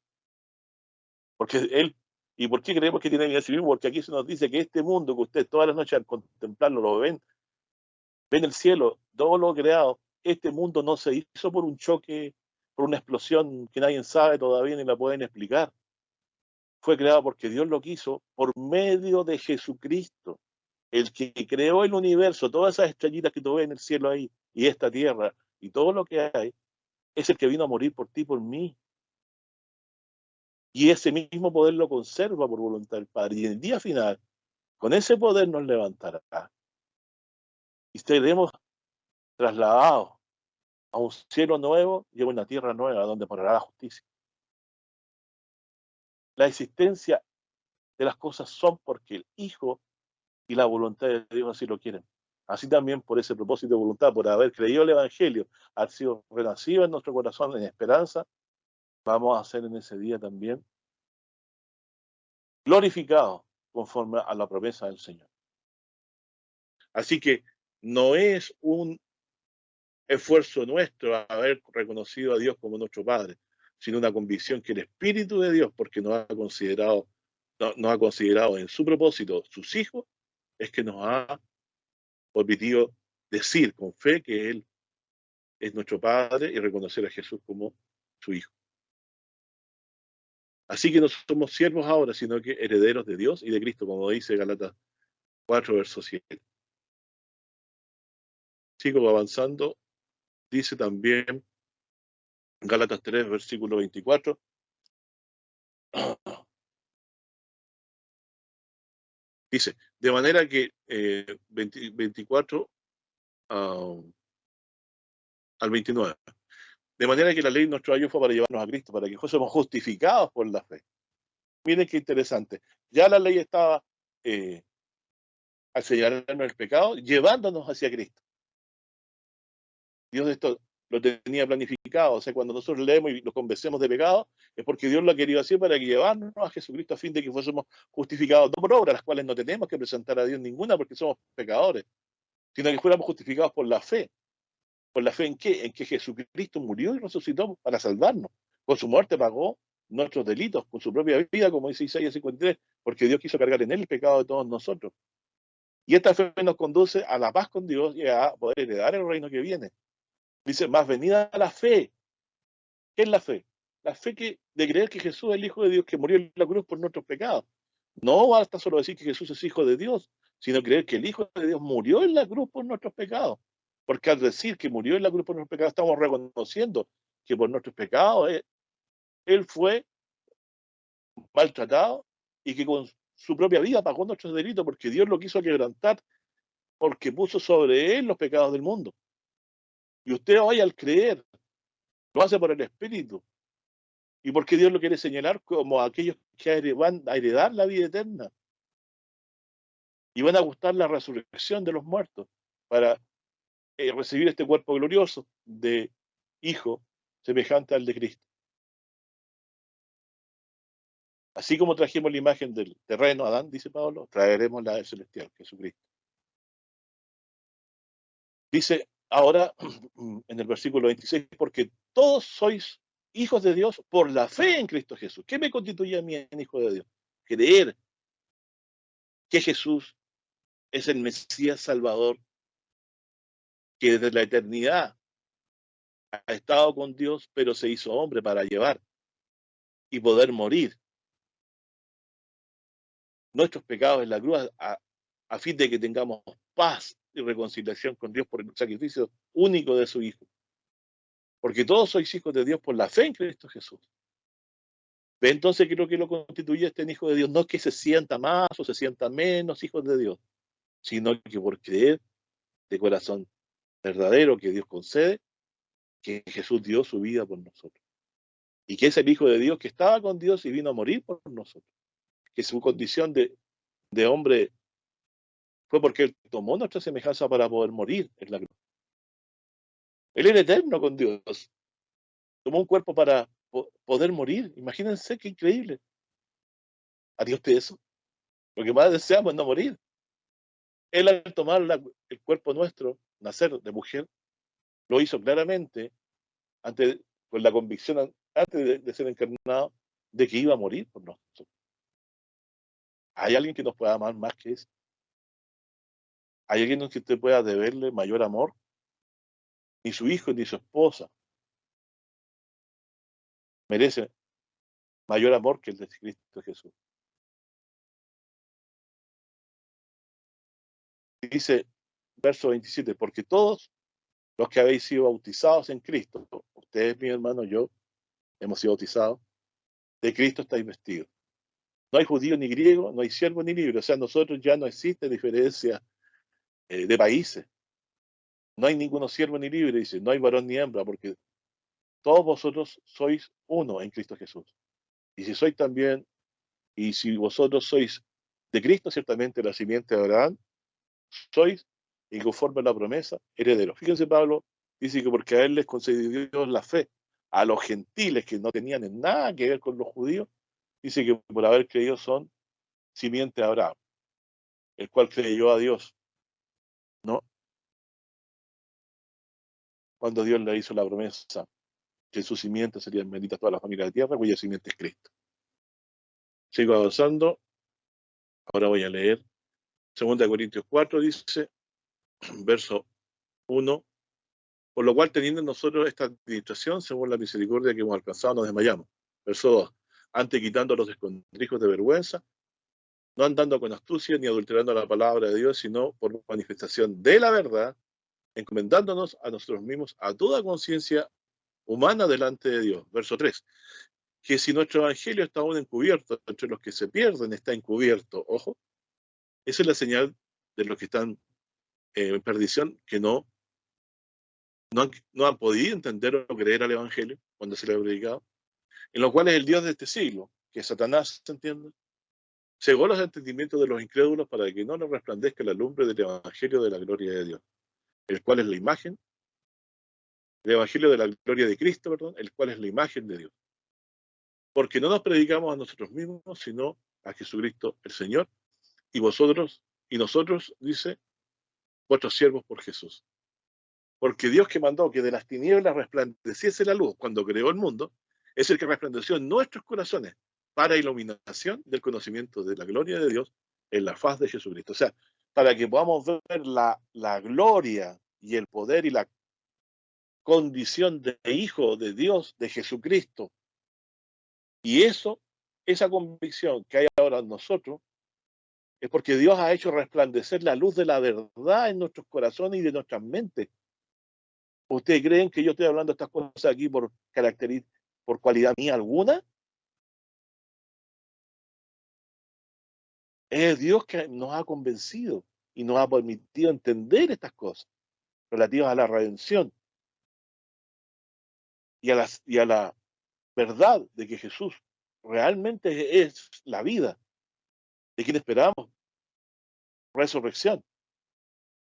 porque Él, ¿y por qué creemos que tiene vida en sí mismo? Porque aquí se nos dice que este mundo que ustedes todas las noches al contemplarlo lo ven el cielo, todo lo creado, este mundo no se hizo por un choque, por una explosión que nadie sabe todavía ni la pueden explicar. Fue creado porque Dios lo quiso por medio de Jesucristo, el que creó el universo, todas esas estrellitas que tú ves en el cielo ahí, y esta tierra, y todo lo que hay, es el que vino a morir por ti, por mí. Y ese mismo poder lo conserva por voluntad del Padre. Y en el día final, con ese poder nos levantará. Y seremos trasladados a un cielo nuevo y a una tierra nueva donde morará la justicia. La existencia de las cosas son porque el Hijo y la voluntad de Dios así lo quieren. Así también por ese propósito de voluntad, por haber creído el Evangelio, haber sido renacido en nuestro corazón en esperanza, vamos a ser en ese día también glorificados conforme a la promesa del Señor. Así que no es un esfuerzo nuestro haber reconocido a Dios como nuestro Padre, sino una convicción que el Espíritu de Dios, porque nos ha considerado en su propósito sus hijos, es que nos ha permitido decir con fe que Él es nuestro Padre y reconocer a Jesús como su Hijo. Así que no somos siervos ahora, sino que herederos de Dios y de Cristo, como dice Galatas 4, verso 7. Sigo avanzando, dice también Gálatas 3, versículo 24. Dice, de manera que 24 al 29. De manera que la ley nuestro ayo fue para llevarnos a Cristo, para que fuésemos justificados por la fe. Miren qué interesante. Ya la ley estaba al señalarnos el pecado, llevándonos hacia Cristo. Dios esto lo tenía planificado. O sea, cuando nosotros leemos y nos convencemos de pecado, es porque Dios lo ha querido así para que llevarnos a Jesucristo a fin de que fuésemos justificados, no por obras, las cuales no tenemos que presentar a Dios ninguna porque somos pecadores, sino que fuéramos justificados por la fe. ¿Por la fe en qué? En que Jesucristo murió y resucitó para salvarnos. Con su muerte pagó nuestros delitos, con su propia vida, como dice Isaías 53, porque Dios quiso cargar en él el pecado de todos nosotros. Y esta fe nos conduce a la paz con Dios y a poder heredar el reino que viene. Dice, más venida a la fe. ¿Qué es la fe? La fe de creer que Jesús es el Hijo de Dios que murió en la cruz por nuestros pecados. No basta solo decir que Jesús es Hijo de Dios, sino creer que el Hijo de Dios murió en la cruz por nuestros pecados. Porque al decir que murió en la cruz por nuestros pecados, estamos reconociendo que por nuestros pecados Él fue maltratado y que con su propia vida pagó nuestros delitos porque Dios lo quiso quebrantar, porque puso sobre Él los pecados del mundo. Y usted hoy al creer, lo hace por el Espíritu. Y porque Dios lo quiere señalar como aquellos que van a heredar la vida eterna y van a gustar la resurrección de los muertos para recibir este cuerpo glorioso de hijo semejante al de Cristo. Así como trajimos la imagen del terreno, Adán, dice Pablo, traeremos la del celestial, Jesucristo. Dice ahora en el versículo 26, porque todos sois hijos de Dios por la fe en Cristo Jesús. ¿Qué me constituye a mí en hijo de Dios? Creer que Jesús es el Mesías Salvador, que desde la eternidad ha estado con Dios, pero se hizo hombre para llevar y poder morir nuestros pecados en la cruz a fin de que tengamos paz y reconciliación con Dios por el sacrificio único de su Hijo. Porque todos sois hijos de Dios por la fe en Cristo Jesús. ¿Ve? Entonces creo que lo constituye este hijo de Dios, no es que se sienta más o se sienta menos hijos de Dios, sino que por creer de corazón verdadero que Dios concede, que Jesús dio su vida por nosotros. Y que es el Hijo de Dios que estaba con Dios y vino a morir por nosotros. Que su condición de hombre fue porque Él tomó nuestra semejanza para poder morir en la cruz. Él era eterno con Dios. Tomó un cuerpo para poder morir. Imagínense qué increíble. ¿A Dios te eso? Lo que más deseamos es no morir. Él al tomar el cuerpo nuestro, nacer de mujer, lo hizo claramente antes, con la convicción antes de ser encarnado de que iba a morir por nosotros. ¿Hay alguien que nos pueda amar más que eso? ¿Hay alguien que usted pueda deberle mayor amor? Ni su hijo ni su esposa. merece mayor amor que el de Cristo Jesús. Dice verso 27, porque todos los que habéis sido bautizados en Cristo, ustedes, mi hermano, yo, hemos sido bautizados, de Cristo estáis vestidos. No hay judío ni griego, no hay siervo ni libre. O sea, nosotros ya no existe diferencia de países. No hay ninguno siervo ni libre, dice, no hay varón ni hembra, porque todos vosotros sois uno en Cristo Jesús. Y si sois también, y si vosotros sois de Cristo, ciertamente la simiente de Abraham, sois, y conforme a la promesa, herederos. Fíjense, Pablo dice que porque a él les concedió Dios la fe, a los gentiles que no tenían nada que ver con los judíos, dice que por haber creído son simiente de Abraham, el cual creyó a Dios, ¿no? Cuando Dios le hizo la promesa que en su simiente serían benditas todas las familias de tierra, cuya simiente es Cristo. Sigo avanzando, ahora voy a leer 2 Corintios 4, dice, verso 1, por lo cual teniendo nosotros esta administración, según la misericordia que hemos alcanzado, nos desmayamos. Verso 2, antes quitando los escondrijos de vergüenza, no andando con astucia ni adulterando la palabra de Dios, sino por manifestación de la verdad, encomendándonos a nosotros mismos a toda conciencia humana delante de Dios. Verso 3, que si nuestro evangelio está aún encubierto, entre los que se pierden está encubierto, ojo, esa es la señal de los que están en perdición, que no han podido entender o creer al evangelio cuando se le ha predicado, en los cuales el Dios de este siglo, que es Satanás, ¿se entiende?, cegó los entendimientos de los incrédulos para que no les resplandezca la lumbre del evangelio de la gloria de Dios, el cual es la imagen, el evangelio de la gloria de Cristo, perdón, el cual es la imagen de Dios. Porque no nos predicamos a nosotros mismos, sino a Jesucristo el Señor, y vosotros, y nosotros, dice, vuestros siervos por Jesús. Porque Dios que mandó que de las tinieblas resplandeciese la luz cuando creó el mundo, es el que resplandeció en nuestros corazones para iluminación del conocimiento de la gloria de Dios en la faz de Jesucristo. O sea, para que podamos ver la gloria y el poder y la condición de hijo de Dios, de Jesucristo. Y eso, esa convicción que hay ahora en nosotros, es porque Dios ha hecho resplandecer la luz de la verdad en nuestros corazones y de nuestras mentes. ¿Ustedes creen que yo estoy hablando de estas cosas aquí por cualidad mía alguna? Es Dios que nos ha convencido y nos ha permitido entender estas cosas relativas a la redención y a la verdad de que Jesús realmente es la vida, de quien esperamos resurrección,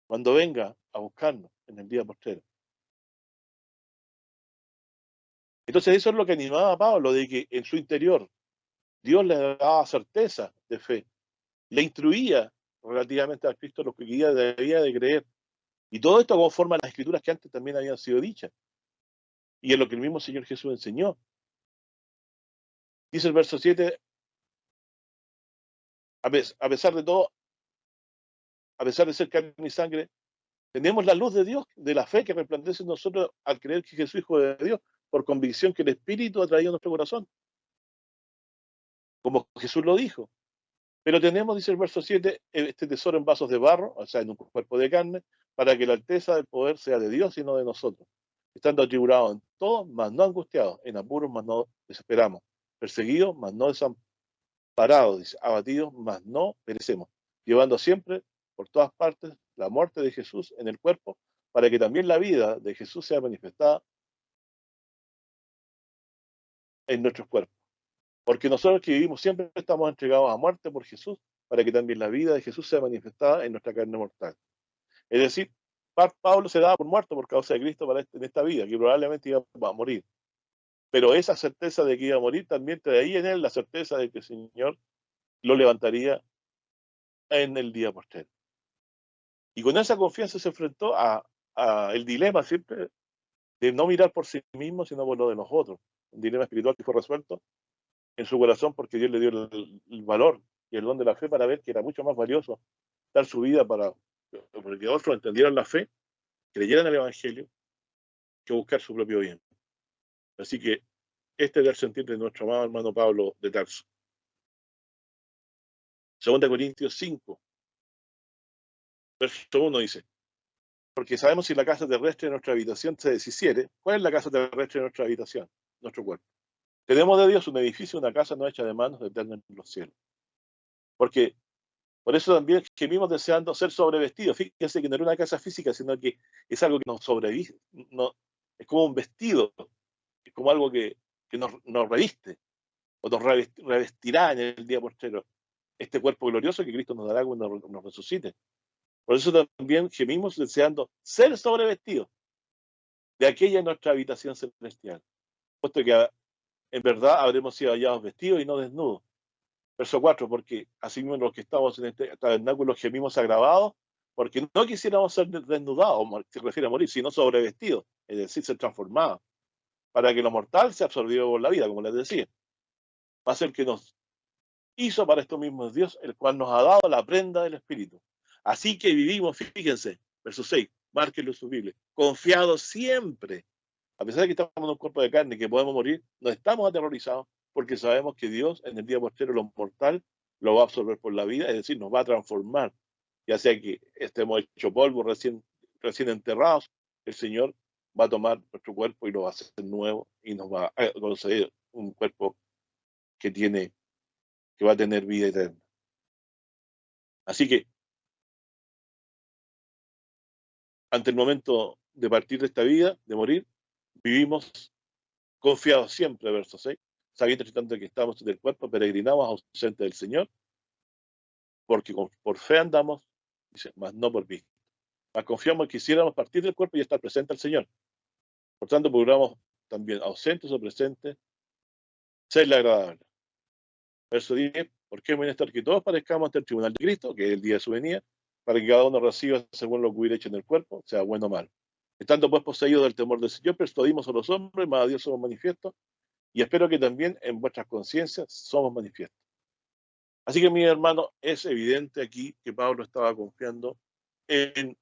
cuando venga a buscarnos en el día postrero. Entonces eso es lo que animaba a Pablo, de que en su interior Dios le daba certeza de fe, le instruía relativamente a Cristo lo que debía de creer. Y todo esto conforma a las escrituras que antes también habían sido dichas. Y es lo que el mismo Señor Jesús enseñó. Dice el verso 7, a pesar de todo, a pesar de ser carne y sangre, tenemos la luz de Dios, de la fe que resplandece en nosotros al creer que Jesús es Hijo de Dios, por convicción que el Espíritu ha traído a nuestro corazón, como Jesús lo dijo. Pero tenemos, dice el verso 7, este tesoro en vasos de barro, o sea, en un cuerpo de carne, para que la alteza del poder sea de Dios y no de nosotros, estando atribulados en todo, mas no angustiados, en apuros, mas no desesperamos, perseguidos, mas no desamparados, dice, abatidos, mas no perecemos, llevando siempre por todas partes la muerte de Jesús en el cuerpo, para que también la vida de Jesús sea manifestada en nuestros cuerpos. Porque nosotros que vivimos siempre estamos entregados a muerte por Jesús, para que también la vida de Jesús sea manifestada en nuestra carne mortal. Es decir, Pablo se daba por muerto por causa de Cristo en esta vida, que probablemente iba a morir. Pero esa certeza de que iba a morir también traía en él la certeza de que el Señor lo levantaría en el día postrero. Y con esa confianza se enfrentó a el dilema siempre de no mirar por sí mismo, sino por lo de los otros. Un dilema espiritual que fue resuelto en su corazón porque Dios le dio el valor y el don de la fe para ver que era mucho más valioso dar su vida para que otros entendieran la fe, creyeran el Evangelio, que buscar su propio bien. Así que Este era el sentir de nuestro amado hermano Pablo de Tarso. 2 Corintios 5, verso 1 dice: porque sabemos si la casa terrestre de nuestra habitación se deshiciere. ¿Cuál es la casa terrestre de nuestra habitación? Nuestro cuerpo. Tenemos de Dios un edificio, una casa no hecha de manos, eterna en los cielos. Porque por eso también gemimos deseando ser sobrevestidos. Fíjense que no era una casa física, sino que es algo que nos sobreviste. No, es como un vestido, es como algo que nos reviste o nos revestirá en el día postrero. Este cuerpo glorioso que Cristo nos dará cuando nos resucite. Por eso también gemimos deseando ser sobrevestidos de aquella nuestra habitación celestial, puesto que en verdad habremos sido hallados vestidos y no desnudos. Verso 4, porque asimismo los que estamos en este tabernáculo gemimos agravados, porque no quisiéramos ser desnudados, se refiere a morir, sino sobrevestidos, es decir, ser transformados, para que lo mortal sea absorbido por la vida, como les decía. Va a ser que nos hizo para esto mismo Dios, el cual nos ha dado la prenda del Espíritu. Así que vivimos, fíjense, verso 6, márquenlo su Biblia, confiados siempre. A pesar de que estamos en un cuerpo de carne y que podemos morir, no estamos aterrorizados porque sabemos que Dios en el día posterior lo mortal lo va a absorber por la vida, es decir, nos va a transformar. Ya sea que estemos hecho polvo, recién enterrados, el Señor va a tomar nuestro cuerpo y lo va a hacer nuevo y nos va a conceder un cuerpo que va a tener vida eterna. Así que, ante el momento de partir de esta vida, de morir, vivimos confiados siempre, verso 6, sabiendo tanto que estamos en el cuerpo, peregrinamos ausentes del Señor, porque por fe andamos, dice, mas no por vista. Mas confiamos que quisiéramos partir del cuerpo y estar presente al Señor. Por tanto, procuramos también ausentes o presentes, serle agradable. Verso 10, porque es menester que todos parezcamos ante el tribunal de Cristo, que es el día de su venida, para que cada uno reciba según lo que hubiera hecho en el cuerpo, sea bueno o malo. Estando pues poseídos del temor del Señor, persuadimos a los hombres, mas a Dios somos manifiestos, y espero que también en vuestras conciencias somos manifiestos. Así que, mi hermano, es evidente aquí que Pablo estaba confiando en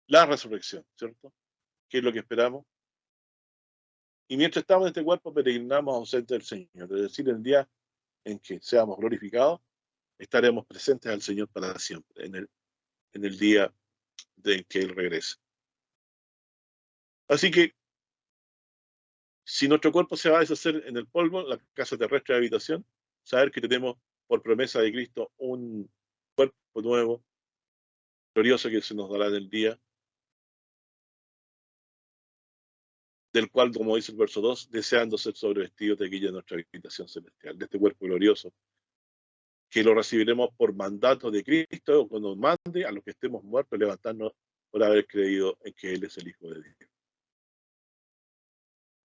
la resurrección, ¿cierto? Que es lo que esperamos. Y mientras estamos en este cuerpo, peregrinamos ausentes del Señor. Es decir, el día en que seamos glorificados, estaremos presentes al Señor para siempre, en el día en que Él regrese. Así que, si nuestro cuerpo se va a deshacer en el polvo, la casa terrestre de habitación, saber que tenemos por promesa de Cristo un cuerpo nuevo, glorioso, que se nos dará en el día, del cual, como dice el verso 2, deseando ser sobrevestidos de aquella nuestra habitación celestial, de este cuerpo glorioso, que lo recibiremos por mandato de Cristo, cuando nos mande a los que estemos muertos, levantarnos por haber creído en que Él es el Hijo de Dios.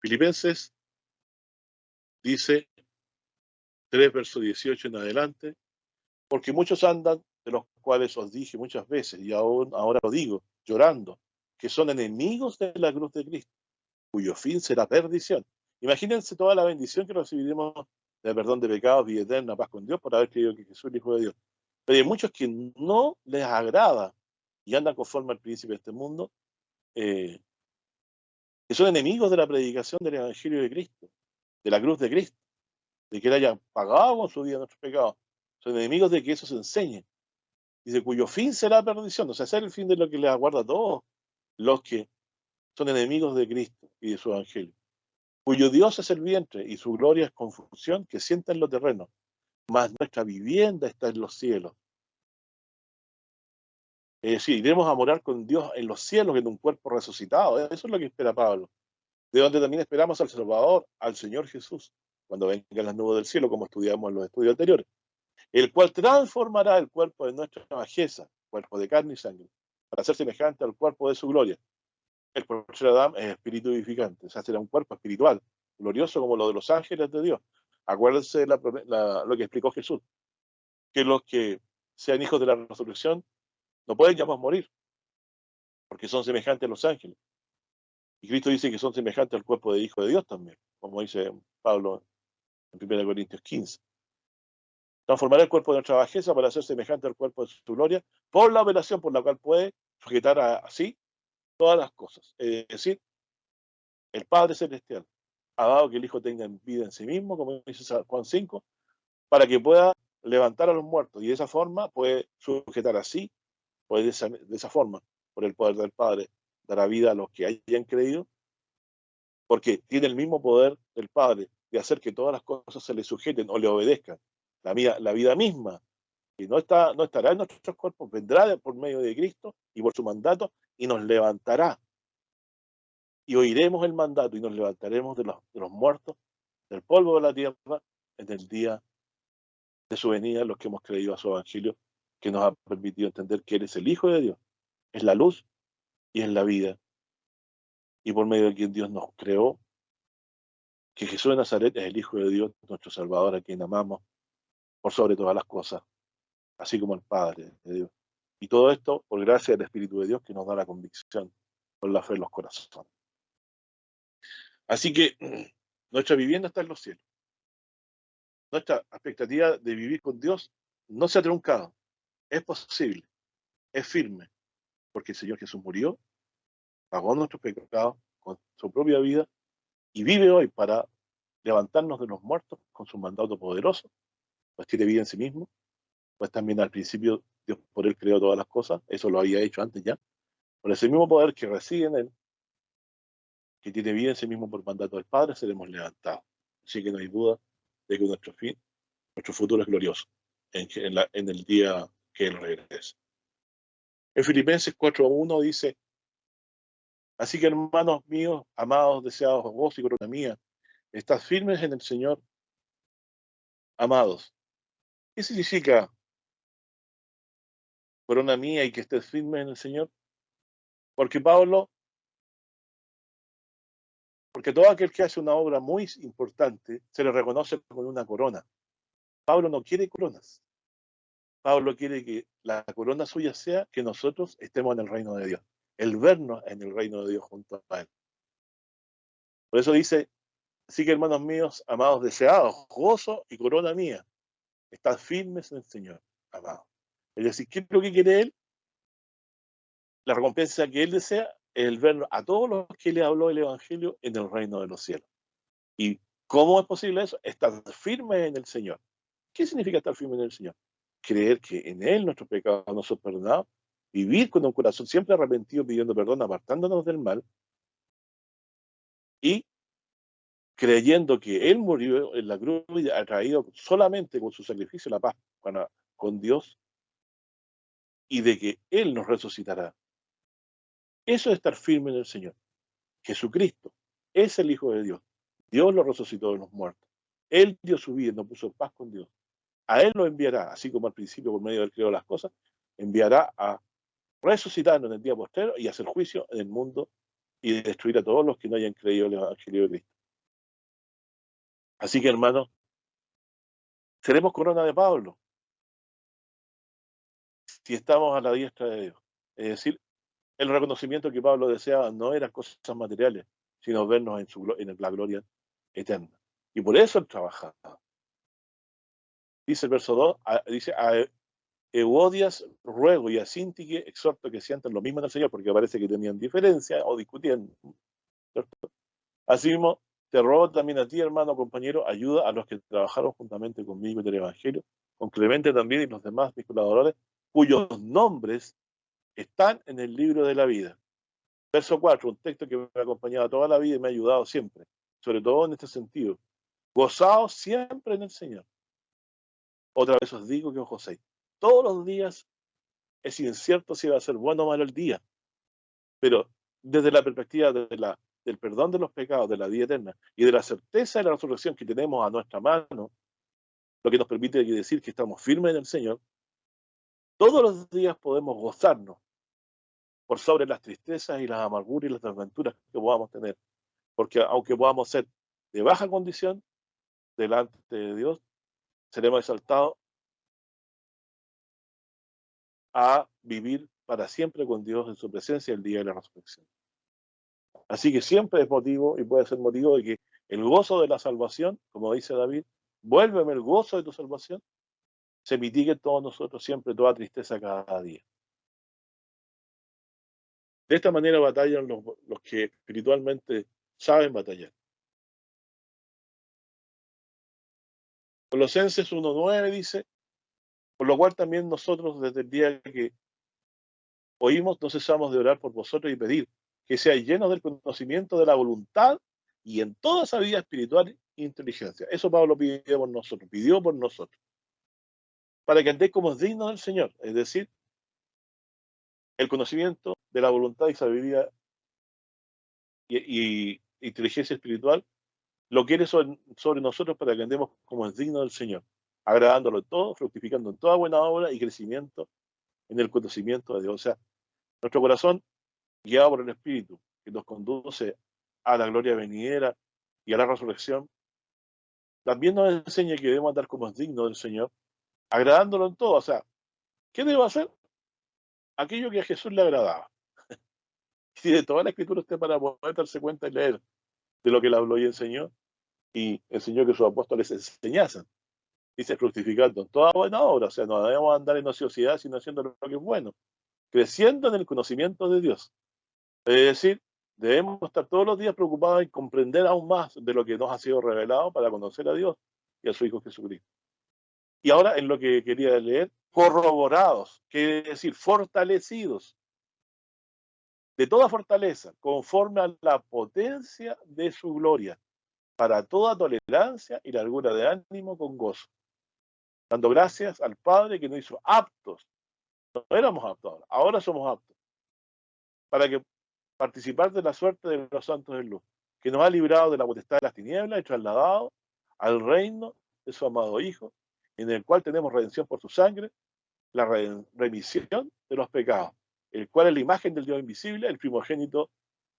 Filipenses dice 3, verso 18 en adelante, porque muchos andan, de los cuales os dije muchas veces, y aún ahora lo digo, llorando, que son enemigos de la cruz de Cristo, cuyo fin será perdición. Imagínense toda la bendición que recibiremos de perdón de pecados, vida eterna, paz con Dios, por haber creído que Jesús es el Hijo de Dios. Pero hay muchos que no les agrada y andan conforme al príncipe de este mundo, que son enemigos de la predicación del Evangelio de Cristo, de la cruz de Cristo, de que Él haya pagado con su vida nuestros pecados. Son enemigos de que eso se enseñe. Dice, cuyo fin será perdición. O sea, ese es el fin de lo que les aguarda a todos los que son enemigos de Cristo y de su Evangelio. Cuyo Dios es el vientre y su gloria es confusión que sienta en lo terreno, mas nuestra vivienda está en los cielos. Es decir, iremos a morar con Dios en los cielos en un cuerpo resucitado. Eso es lo que espera Pablo. De donde también esperamos al Salvador, al Señor Jesús, cuando vengan las nubes del cielo, como estudiamos en los estudios anteriores, el cual transformará el cuerpo de nuestra bajeza, cuerpo de carne y sangre, para ser semejante al cuerpo de su gloria. El portero de Adán es espíritu vivificante, o sea, será un cuerpo espiritual, glorioso como lo de los ángeles de Dios. Acuérdense lo que explicó Jesús, que los que sean hijos de la resurrección no pueden ya más morir, porque son semejantes a los ángeles. Y Cristo dice que son semejantes al cuerpo de Hijo de Dios también, como dice Pablo en 1 Corintios 15. Transformará el cuerpo de nuestra bajeza para ser semejante al cuerpo de su gloria, por la operación por la cual puede sujetar así todas las cosas. Es decir, el Padre Celestial ha dado que el Hijo tenga vida en sí mismo, como dice Juan 5, para que pueda levantar a los muertos y de esa forma puede sujetar así, puede de esa forma, por el poder del Padre, dará vida a los que hayan creído, porque tiene el mismo poder del Padre de hacer que todas las cosas se le sujeten o le obedezcan. La vida misma, que no estará en nuestros cuerpos, vendrá por medio de Cristo y por su mandato y nos levantará. Y oiremos el mandato y nos levantaremos de los muertos, del polvo de la tierra, en el día de su venida, los que hemos creído a su evangelio, que nos ha permitido entender que Él es el Hijo de Dios, es la luz y es la vida, y por medio de quien Dios nos creó, que Jesús de Nazaret es el Hijo de Dios, nuestro Salvador, a quien amamos por sobre todas las cosas, así como el Padre de Dios. Y todo esto por gracia del Espíritu de Dios que nos da la convicción por la fe en los corazones. Así que nuestra vivienda está en los cielos. Nuestra expectativa de vivir con Dios no se ha truncado. Es posible, es firme, porque el Señor Jesús murió, pagó nuestros pecados con su propia vida y vive hoy para levantarnos de los muertos con su mandato poderoso, pues tiene vida en sí mismo, pues también al principio Dios por Él creó todas las cosas, eso lo había hecho antes ya, por ese mismo poder que reside en Él, que tiene vida en sí mismo por mandato del Padre, seremos levantados. Así que no hay duda de que nuestro futuro es glorioso en el día que Él regrese. En Filipenses 4:1 dice: así que hermanos míos, amados, deseados, gozo y corona mía, estad firmes en el Señor, amados. ¿Qué significa corona mía y que estés firme en el Señor? Porque porque todo aquel que hace una obra muy importante se le reconoce con una corona. Pablo no quiere coronas. Pablo quiere que la corona suya sea que nosotros estemos en el reino de Dios, el vernos en el reino de Dios junto a Él. Por eso dice: así que hermanos míos, amados, deseados, gozo y corona mía, estad firmes en el Señor, amados. Es decir, ¿qué es lo que quiere Él? La recompensa que Él desea es el vernos a todos los que le habló el Evangelio en el reino de los cielos. ¿Y cómo es posible eso? Estar firme en el Señor. ¿Qué significa estar firme en el Señor? Creer que en Él nuestros pecados no son perdonados, vivir con un corazón siempre arrepentido, pidiendo perdón, apartándonos del mal y creyendo que Él murió en la cruz y ha traído solamente con su sacrificio la paz con Dios y de que Él nos resucitará. Eso es estar firme en el Señor. Jesucristo es el Hijo de Dios. Dios lo resucitó de los muertos. Él dio su vida y nos puso paz con Dios. A Él lo enviará, así como al principio por medio del creó las cosas, enviará a resucitarnos en el día postrero y hacer juicio en el mundo y destruir a todos los que no hayan creído en el Evangelio de Cristo. Así que, hermanos, seremos corona de Pablo si estamos a la diestra de Dios. Es decir, el reconocimiento que Pablo deseaba no eran cosas materiales, sino vernos en la gloria eterna. Y por eso él trabajaba. Dice el verso 2, dice: a Euodias ruego y a Sintique exhorto que sientan lo mismo en el Señor, porque parece que tenían diferencia o discutían, ¿cierto? Asimismo, te ruego también a ti, hermano, compañero, ayuda a los que trabajaron juntamente conmigo en el Evangelio, con Clemente también y los demás mis colaboradores, cuyos nombres están en el libro de la vida. Verso 4, un texto que me ha acompañado toda la vida y me ha ayudado siempre, sobre todo en este sentido. Gozaos siempre en el Señor. Otra vez os digo que os gocéis. Todos los días es incierto si va a ser bueno o malo el día, pero desde la perspectiva del perdón de los pecados, de la vida eterna y de la certeza de la resurrección que tenemos a nuestra mano, lo que nos permite decir que estamos firmes en el Señor, todos los días podemos gozarnos por sobre las tristezas y las amarguras y las desventuras que podamos tener, porque aunque podamos ser de baja condición delante de Dios, seremos exaltados a vivir para siempre con Dios en su presencia el día de la resurrección. Así que siempre es motivo y puede ser motivo de que el gozo de la salvación, como dice David, vuélveme el gozo de tu salvación, se mitigue en todos nosotros siempre toda tristeza cada día. De esta manera batallan los que espiritualmente saben batallar. Colosenses 1:9 dice, por lo cual también nosotros desde el día que oímos no cesamos de orar por vosotros y pedir que seáis llenos del conocimiento de la voluntad y en toda sabiduría espiritual e inteligencia. Eso Pablo pidió por nosotros, para que andéis como es digno del Señor, es decir, el conocimiento de la voluntad y sabiduría y inteligencia espiritual lo quiere sobre nosotros para que andemos como es digno del Señor, agradándolo en todo, fructificando en toda buena obra y crecimiento en el conocimiento de Dios. O sea, nuestro corazón, guiado por el Espíritu, que nos conduce a la gloria venidera y a la resurrección, también nos enseña que debemos andar como es digno del Señor, agradándolo en todo. O sea, ¿qué debo hacer? Aquello que a Jesús le agradaba. Y de toda la escritura usted para poder darse cuenta y leer de lo que él habló y enseñó, y enseñó que sus apóstoles enseñasen. Dice fructificando en toda buena obra, o sea, no debemos andar en ociosidad, sino haciendo lo que es bueno, creciendo en el conocimiento de Dios. Es decir, debemos estar todos los días preocupados en comprender aún más de lo que nos ha sido revelado para conocer a Dios y a su Hijo Jesucristo. Y ahora en lo que quería leer, corroborados, quiere decir fortalecidos de toda fortaleza, conforme a la potencia de su gloria, para toda tolerancia y largura de ánimo con gozo, dando gracias al Padre que nos hizo aptos. No éramos aptos ahora somos aptos, para que participar de la suerte de los santos en luz, que nos ha librado de la potestad de las tinieblas y trasladado al reino de su amado Hijo, en el cual tenemos redención por su sangre, la remisión de los pecados, el cual es la imagen del Dios invisible, el primogénito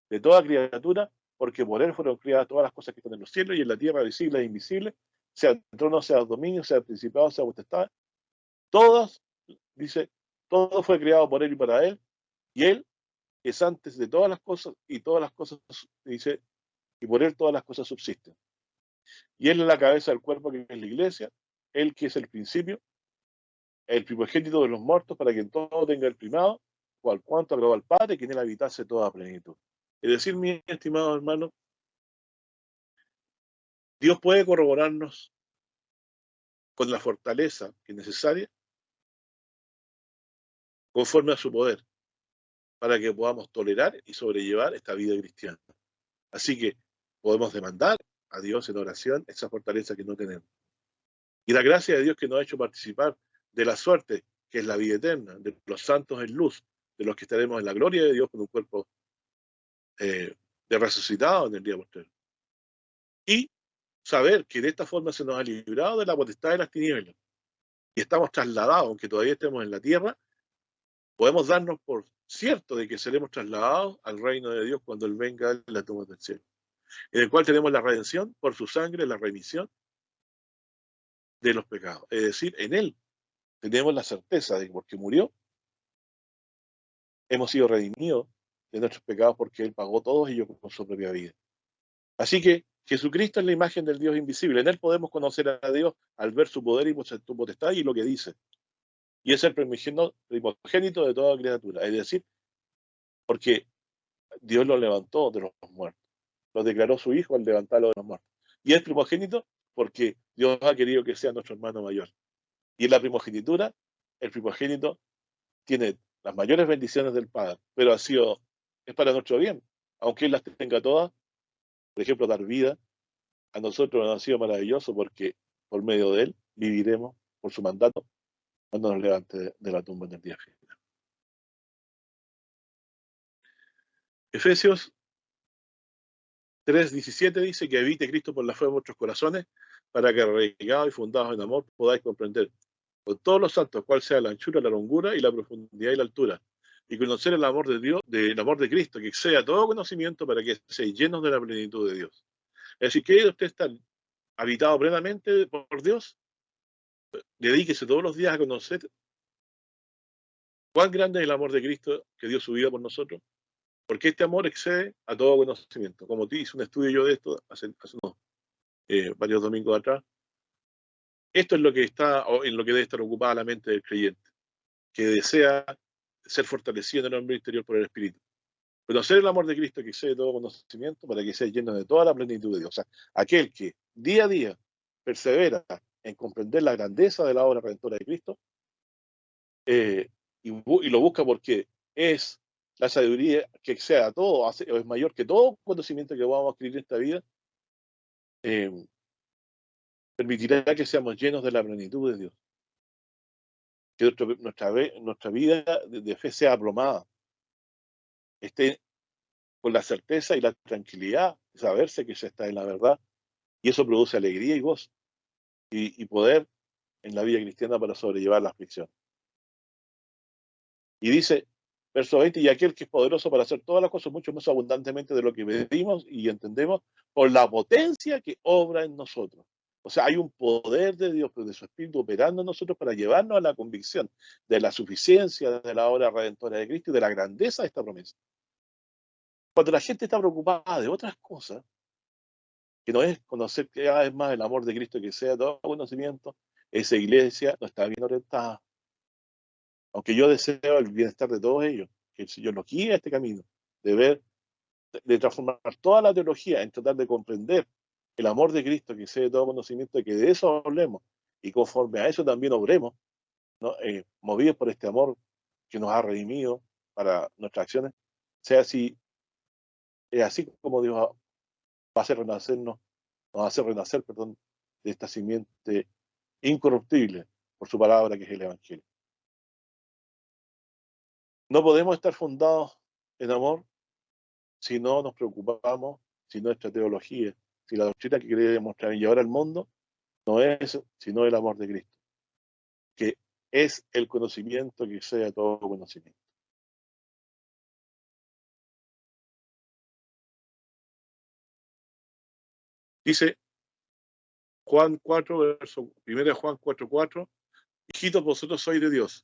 de toda criatura, porque por él fueron creadas todas las cosas que están en los cielos y en la tierra, visibles e invisibles, sea trono, sea dominio, sea principado, sea potestad, todas, dice, todo fue creado por él y para él, y él es antes de todas las cosas, y todas las cosas, dice, y por él todas las cosas subsisten. Y él es la cabeza del cuerpo que es la iglesia, él que es el principio, el primogénito de los muertos, para que en todo tenga el primado, cual cuanto agradó al Padre, que en él habitase toda plenitud. Es decir, mi estimado hermano, Dios puede corroborarnos con la fortaleza que es necesaria, conforme a su poder, para que podamos tolerar y sobrellevar esta vida cristiana. Así que podemos demandar a Dios en oración esa fortaleza que no tenemos. Y la gracia de Dios que nos ha hecho participar de la suerte, que es la vida eterna, de los santos en luz, de los que estaremos en la gloria de Dios con un cuerpo de resucitado en el día posterior. Y saber que de esta forma se nos ha librado de la potestad de las tinieblas y estamos trasladados, aunque todavía estemos en la tierra, podemos darnos por cierto de que seremos trasladados al reino de Dios cuando Él venga en la tumba del cielo, en el cual tenemos la redención por su sangre, la remisión de los pecados. Es decir, en Él tenemos la certeza de que porque murió, hemos sido redimidos de nuestros pecados porque Él pagó todos ellos con su propia vida. Así que Jesucristo es la imagen del Dios invisible. En Él podemos conocer a Dios al ver su poder y su potestad y lo que dice. Y es el primogénito de toda criatura. Es decir, porque Dios lo levantó de los muertos. Lo declaró su Hijo al levantarlo de los muertos. Y es primogénito porque Dios ha querido que sea nuestro hermano mayor. Y en la primogenitura, el primogénito tiene las mayores bendiciones del Padre, pero es para nuestro bien. Aunque Él las tenga todas, por ejemplo, dar vida, a nosotros nos ha sido maravilloso porque por medio de Él viviremos por su mandato cuando nos levante de la tumba en el día final. Efesios 3:17 dice que habite Cristo por la fe en vuestros corazones, para que arraigados y fundados en amor podáis comprender con todos los santos cuál sea la anchura, la longura y la profundidad y la altura, y conocer el amor de Dios, el amor de Cristo, que exceda todo conocimiento, para que seáis llenos de la plenitud de Dios. Es decir, que usted está habitado plenamente por Dios, dedíquese todos los días a conocer cuán grande es el amor de Cristo que dio su vida por nosotros, porque este amor excede a todo conocimiento. Como te hice un estudio yo de esto hace unos varios domingos atrás. Esto es lo que está, o en lo que debe estar ocupada la mente del creyente, que desea ser fortalecido en el hombre interior por el Espíritu. Conocer el amor de Cristo que excede todo conocimiento para que sea lleno de toda la plenitud de Dios. O sea, aquel que día a día persevera en comprender la grandeza de la obra redentora de Cristo, y lo busca porque es la sabiduría que excede a todo, es mayor que todo conocimiento que vamos a adquirir en esta vida, eh, permitirá que seamos llenos de la plenitud de Dios, que nuestra vida de fe sea aplomada, esté con la certeza y la tranquilidad de saberse que se está en la verdad, y eso produce alegría y gozo, y poder en la vida cristiana para sobrellevar la aflicción. Y dice, verso 20, y aquel que es poderoso para hacer todas las cosas mucho más abundantemente de lo que pedimos y entendemos, por la potencia que obra en nosotros. O sea, hay un poder de Dios, de su Espíritu operando en nosotros para llevarnos a la convicción de la suficiencia de la obra redentora de Cristo y de la grandeza de esta promesa. Cuando la gente está preocupada de otras cosas, que no es conocer cada vez más el amor de Cristo que sea todo conocimiento, esa iglesia no está bien orientada. Aunque yo deseo el bienestar de todos ellos, que el Señor nos guíe a este camino, de ver, de transformar toda la teología en tratar de comprender el amor de Cristo que excede todo conocimiento, y que de eso hablemos, y conforme a eso también obremos, ¿no? Movidos por este amor que nos ha redimido para nuestras acciones, sea así, es así como Dios va a hacer renacernos, nos va a hacer renacer, perdón, de esta simiente incorruptible por su palabra que es el Evangelio. No podemos estar fundados en amor si no nos preocupamos, si nuestra teología, si la doctrina que quiere demostrar y llevar al mundo no es sino el amor de Cristo, que es el conocimiento que sea todo conocimiento. Dice Juan 4, verso 1 Juan 4:4, hijitos, vosotros sois de Dios,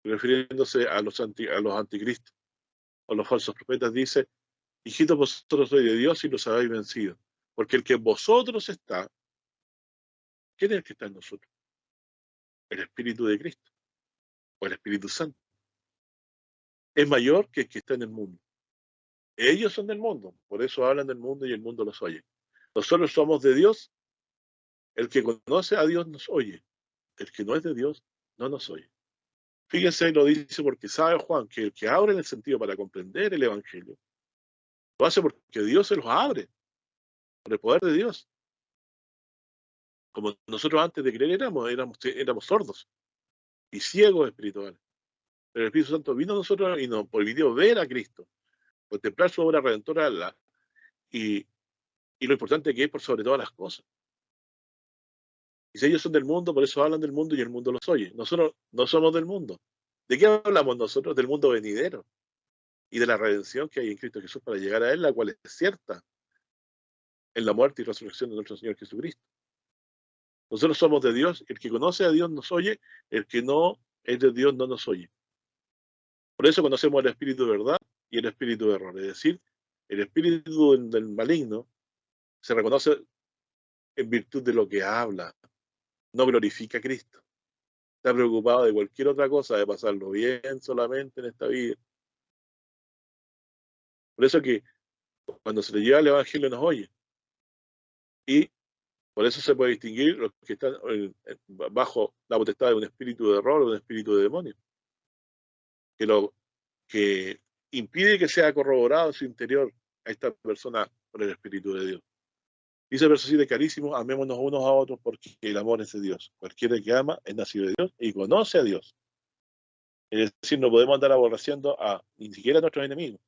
refiriéndose a a los anticristos, a los falsos profetas, dice, hijitos, vosotros sois de Dios y los habéis vencido, porque el que en vosotros está, ¿quién es el que está en nosotros? El Espíritu de Cristo, o el Espíritu Santo. Es mayor que el que está en el mundo. Ellos son del mundo, por eso hablan del mundo y el mundo los oye. Nosotros somos de Dios, el que conoce a Dios nos oye, el que no es de Dios no nos oye. Fíjense, lo dice porque sabe Juan que el que abre en el sentido para comprender el Evangelio, lo hace porque Dios se los abre, por el poder de Dios. Como nosotros antes de creer éramos sordos y ciegos espirituales. Pero el Espíritu Santo vino a nosotros y nos permitió ver a Cristo, contemplar su obra redentora y, y lo importante que es por sobre todas las cosas. Y si ellos son del mundo, por eso hablan del mundo y el mundo los oye. Nosotros no somos del mundo. ¿De qué hablamos nosotros? Del mundo venidero y de la redención que hay en Cristo Jesús para llegar a Él, la cual es cierta en la muerte y resurrección de nuestro Señor Jesucristo. Nosotros somos de Dios, el que conoce a Dios nos oye, el que no es de Dios no nos oye. Por eso conocemos el espíritu de verdad y el espíritu de error. Es decir, el espíritu del maligno se reconoce en virtud de lo que habla, no glorifica a Cristo. Está preocupado de cualquier otra cosa, de pasarlo bien solamente en esta vida. Por eso que cuando se le lleva el Evangelio nos oye. Y por eso se puede distinguir los que están bajo la potestad de un espíritu de error o de un espíritu de demonio, que, que impide que sea corroborado en su interior a esta persona por el Espíritu de Dios. Dice el verso 7, carísimos, amémonos unos a otros porque el amor es de Dios. Cualquiera que ama es nacido de Dios y conoce a Dios. Es decir, no podemos andar aborreciendo ni siquiera a nuestros enemigos.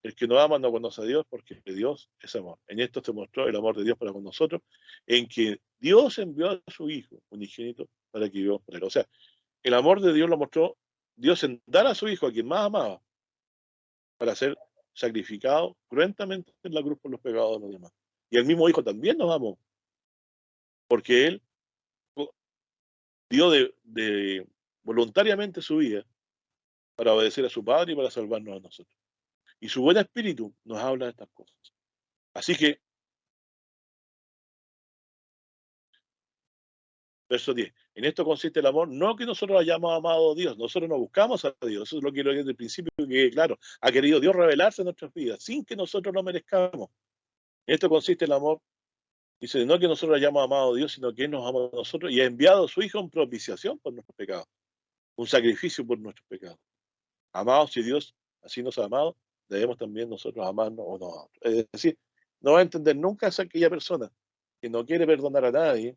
El que no ama no conoce a Dios porque Dios es amor. En esto se mostró el amor de Dios para con nosotros, en que Dios envió a su Hijo unigénito para que vivamos por él. O sea, el amor de Dios lo mostró Dios en dar a su Hijo, a quien más amaba, para ser sacrificado cruentamente en la cruz por los pecados de los demás. Y el mismo Hijo también nos amó, porque Él dio voluntariamente su vida para obedecer a su Padre y para salvarnos a nosotros. Y su buen espíritu nos habla de estas cosas. Así que Verso 10. En esto consiste el amor, no que nosotros hayamos amado a Dios, nosotros no buscamos a Dios, eso es lo que quiero desde el principio, que claro, ha querido Dios revelarse en nuestras vidas, sin que nosotros lo merezcamos. En esto consiste el amor, dice, no que nosotros hayamos amado a Dios, sino que Él nos ama a nosotros y ha enviado a su Hijo en propiciación por nuestros pecados, un sacrificio por nuestros pecados. Amados, si Dios así nos ha amado, debemos también nosotros amarnos o no. Es decir, no va a entender nunca a aquella persona que no quiere perdonar a nadie,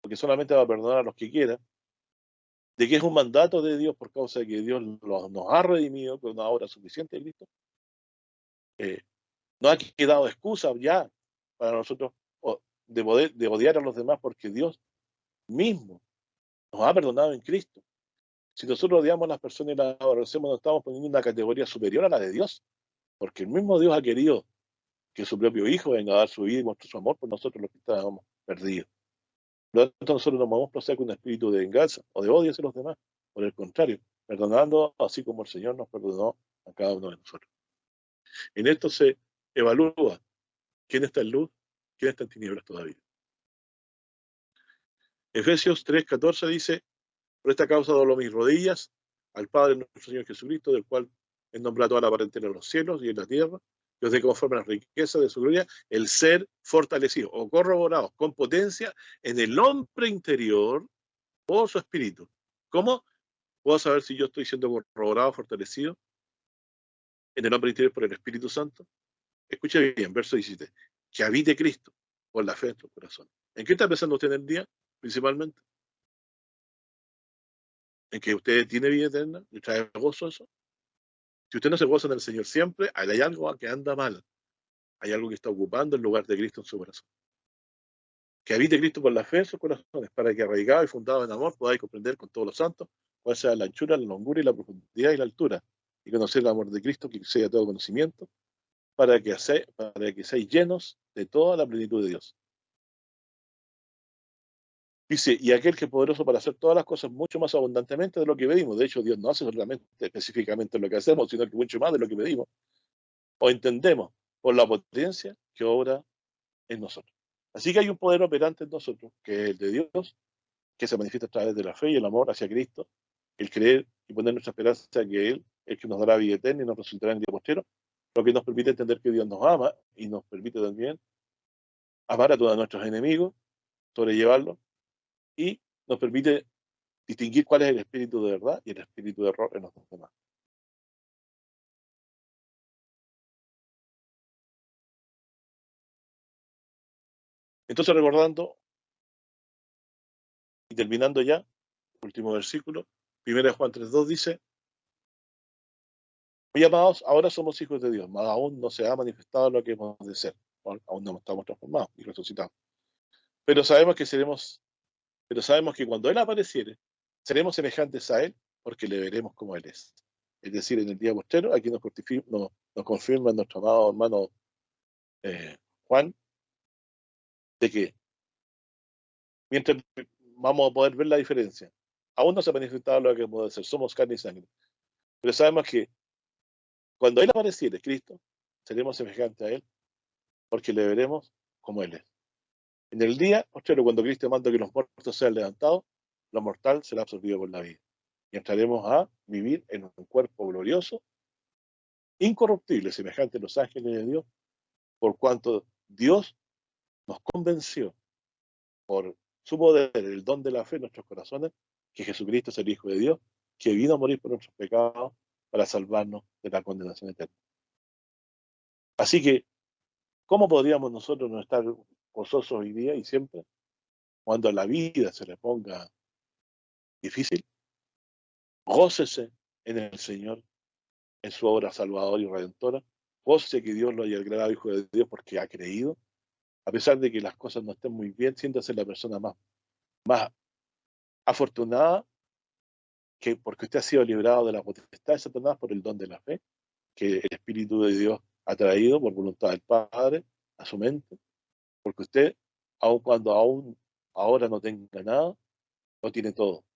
porque solamente va a perdonar a los que quiera, de que es un mandato de Dios por causa de que Dios nos ha redimido con una obra suficiente de Cristo. No ha quedado excusa ya para nosotros de odiar a los demás, porque Dios mismo nos ha perdonado en Cristo. Si nosotros odiamos a las personas y las aborrecemos, nos estamos poniendo en una categoría superior a la de Dios, porque el mismo Dios ha querido que su propio Hijo venga a dar su vida y mostrar su amor por nosotros los que estábamos perdidos. Por lo tanto, nosotros no podemos proceder con un espíritu de venganza o de odio hacia los demás. Por el contrario, perdonando así como el Señor nos perdonó a cada uno de nosotros. En esto se evalúa quién está en luz, quién está en tinieblas todavía. Efesios 3:14 dice, por esta causa doblo mis rodillas al Padre nuestro Señor Jesucristo, del cual es nombrado toda la parentela en los cielos y en la tierra, que os dé conforme a la riqueza de su gloria, el ser fortalecido o corroborado con potencia en el hombre interior por su espíritu. ¿Cómo puedo saber si yo estoy siendo corroborado, fortalecido en el hombre interior por el Espíritu Santo? Escuche bien, verso 17. Que habite Cristo por la fe en tu corazón. ¿En qué está pensando usted en el día, principalmente? ¿En que usted tiene vida eterna? ¿Le trae gozo eso? Si usted no se goza en el Señor siempre, hay algo que anda mal. Hay algo que está ocupando el lugar de Cristo en su corazón. Que habite Cristo por la fe en sus corazones, para que arraigado y fundado en amor podáis comprender con todos los santos cuál sea la anchura, la longura y la profundidad y la altura, y conocer el amor de Cristo que excede todo conocimiento, para que seáis llenos de toda la plenitud de Dios. Dice, y aquel que es poderoso para hacer todas las cosas mucho más abundantemente de lo que pedimos. De hecho, Dios no hace solamente específicamente lo que hacemos, sino que mucho más de lo que pedimos o entendemos por la potencia que obra en nosotros. Así que hay un poder operante en nosotros, que es el de Dios, que se manifiesta a través de la fe y el amor hacia Cristo, el creer y poner nuestra esperanza que Él es el que nos dará vida eterna y nos resultará en el día postero, lo que nos permite entender que Dios nos ama y nos permite también amar a todos nuestros enemigos, sobrellevarlos, y nos permite distinguir cuál es el espíritu de verdad y el espíritu de error en los demás. Entonces, recordando y terminando ya, último versículo, 1 Juan 3:2 dice, muy amados, ahora somos hijos de Dios, mas aún no se ha manifestado lo que hemos de ser, aún no estamos transformados y resucitados. Pero sabemos que seremos, pero sabemos que cuando Él apareciere, seremos semejantes a Él, porque le veremos como Él es. Es decir, en el día postrero, aquí nos confirma nuestro amado hermano Juan, de que mientras vamos a poder ver la diferencia, aún no se ha manifestado lo que hemos de ser, somos carne y sangre. Pero sabemos que cuando Él apareciere, Cristo, seremos semejantes a Él, porque le veremos como Él es. En el día postrero, cuando Cristo manda que los muertos sean levantados, lo mortal será absorbido por la vida. Y entraremos a vivir en un cuerpo glorioso, incorruptible, semejante a los ángeles de Dios, por cuanto Dios nos convenció por su poder, el don de la fe en nuestros corazones, que Jesucristo es el Hijo de Dios, que vino a morir por nuestros pecados para salvarnos de la condenación eterna. Así que, ¿cómo podríamos nosotros no estar gozosos hoy día y siempre cuando la vida se le ponga difícil? Gócese en el Señor, en su obra salvadora y redentora. Gócese que Dios lo haya declarado Hijo de Dios porque ha creído. A pesar de que las cosas no estén muy bien, siéntase la persona más afortunada, que porque usted ha sido librado de la potestad de Satanás por el don de la fe, que el Espíritu de Dios ha traído por voluntad del Padre a su mente, porque usted, aun cuando aún ahora no tenga nada, lo tiene todo.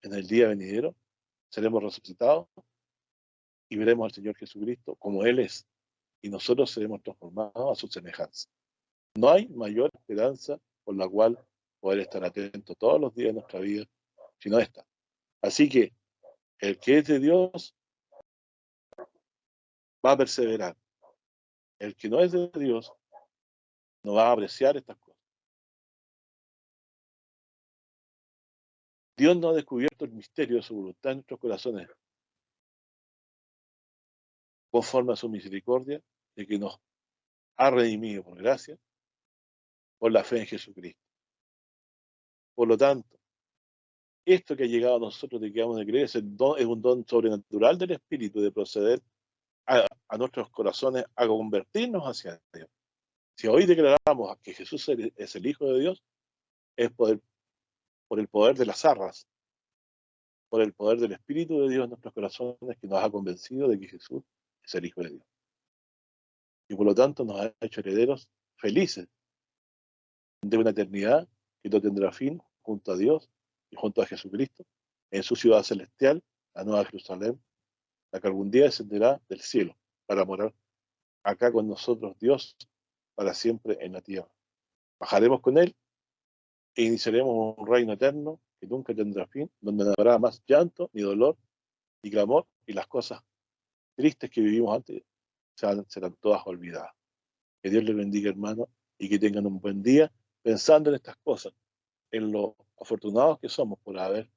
En el día venidero seremos resucitados y veremos al Señor Jesucristo como Él es, y nosotros seremos transformados a su semejanza. No hay mayor esperanza por la cual poder estar atento todos los días de nuestra vida, si no está. Así que el que es de Dios va a perseverar. El que no es de Dios no va a apreciar estas cosas. Dios no ha descubierto el misterio de su voluntad en nuestros corazones, conforme a su misericordia, de que nos ha redimido por gracia, por la fe en Jesucristo. Por lo tanto, esto que ha llegado a nosotros de que vamos a creer es un don sobrenatural del Espíritu de proceder a nuestros corazones a convertirnos hacia Dios. Si hoy declaramos que Jesús es el Hijo de Dios, es por el poder de las arras, por el poder del Espíritu de Dios en nuestros corazones que nos ha convencido de que Jesús es el Hijo de Dios. Y por lo tanto nos ha hecho herederos felices de una eternidad que no tendrá fin junto a Dios y junto a Jesucristo en su ciudad celestial, la Nueva Jerusalén, la que algún día descenderá del cielo para morar acá con nosotros, Dios, para siempre en la tierra. Bajaremos con Él e iniciaremos un reino eterno que nunca tendrá fin, donde no habrá más llanto, ni dolor, ni clamor, y las cosas tristes que vivimos antes serán todas olvidadas. Que Dios les bendiga, hermano, y que tengan un buen día pensando en estas cosas, en lo afortunados que somos por haber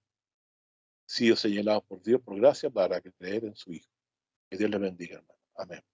sido señalados por Dios por gracia para creer en su Hijo. Que Dios les bendiga, hermano. Amén.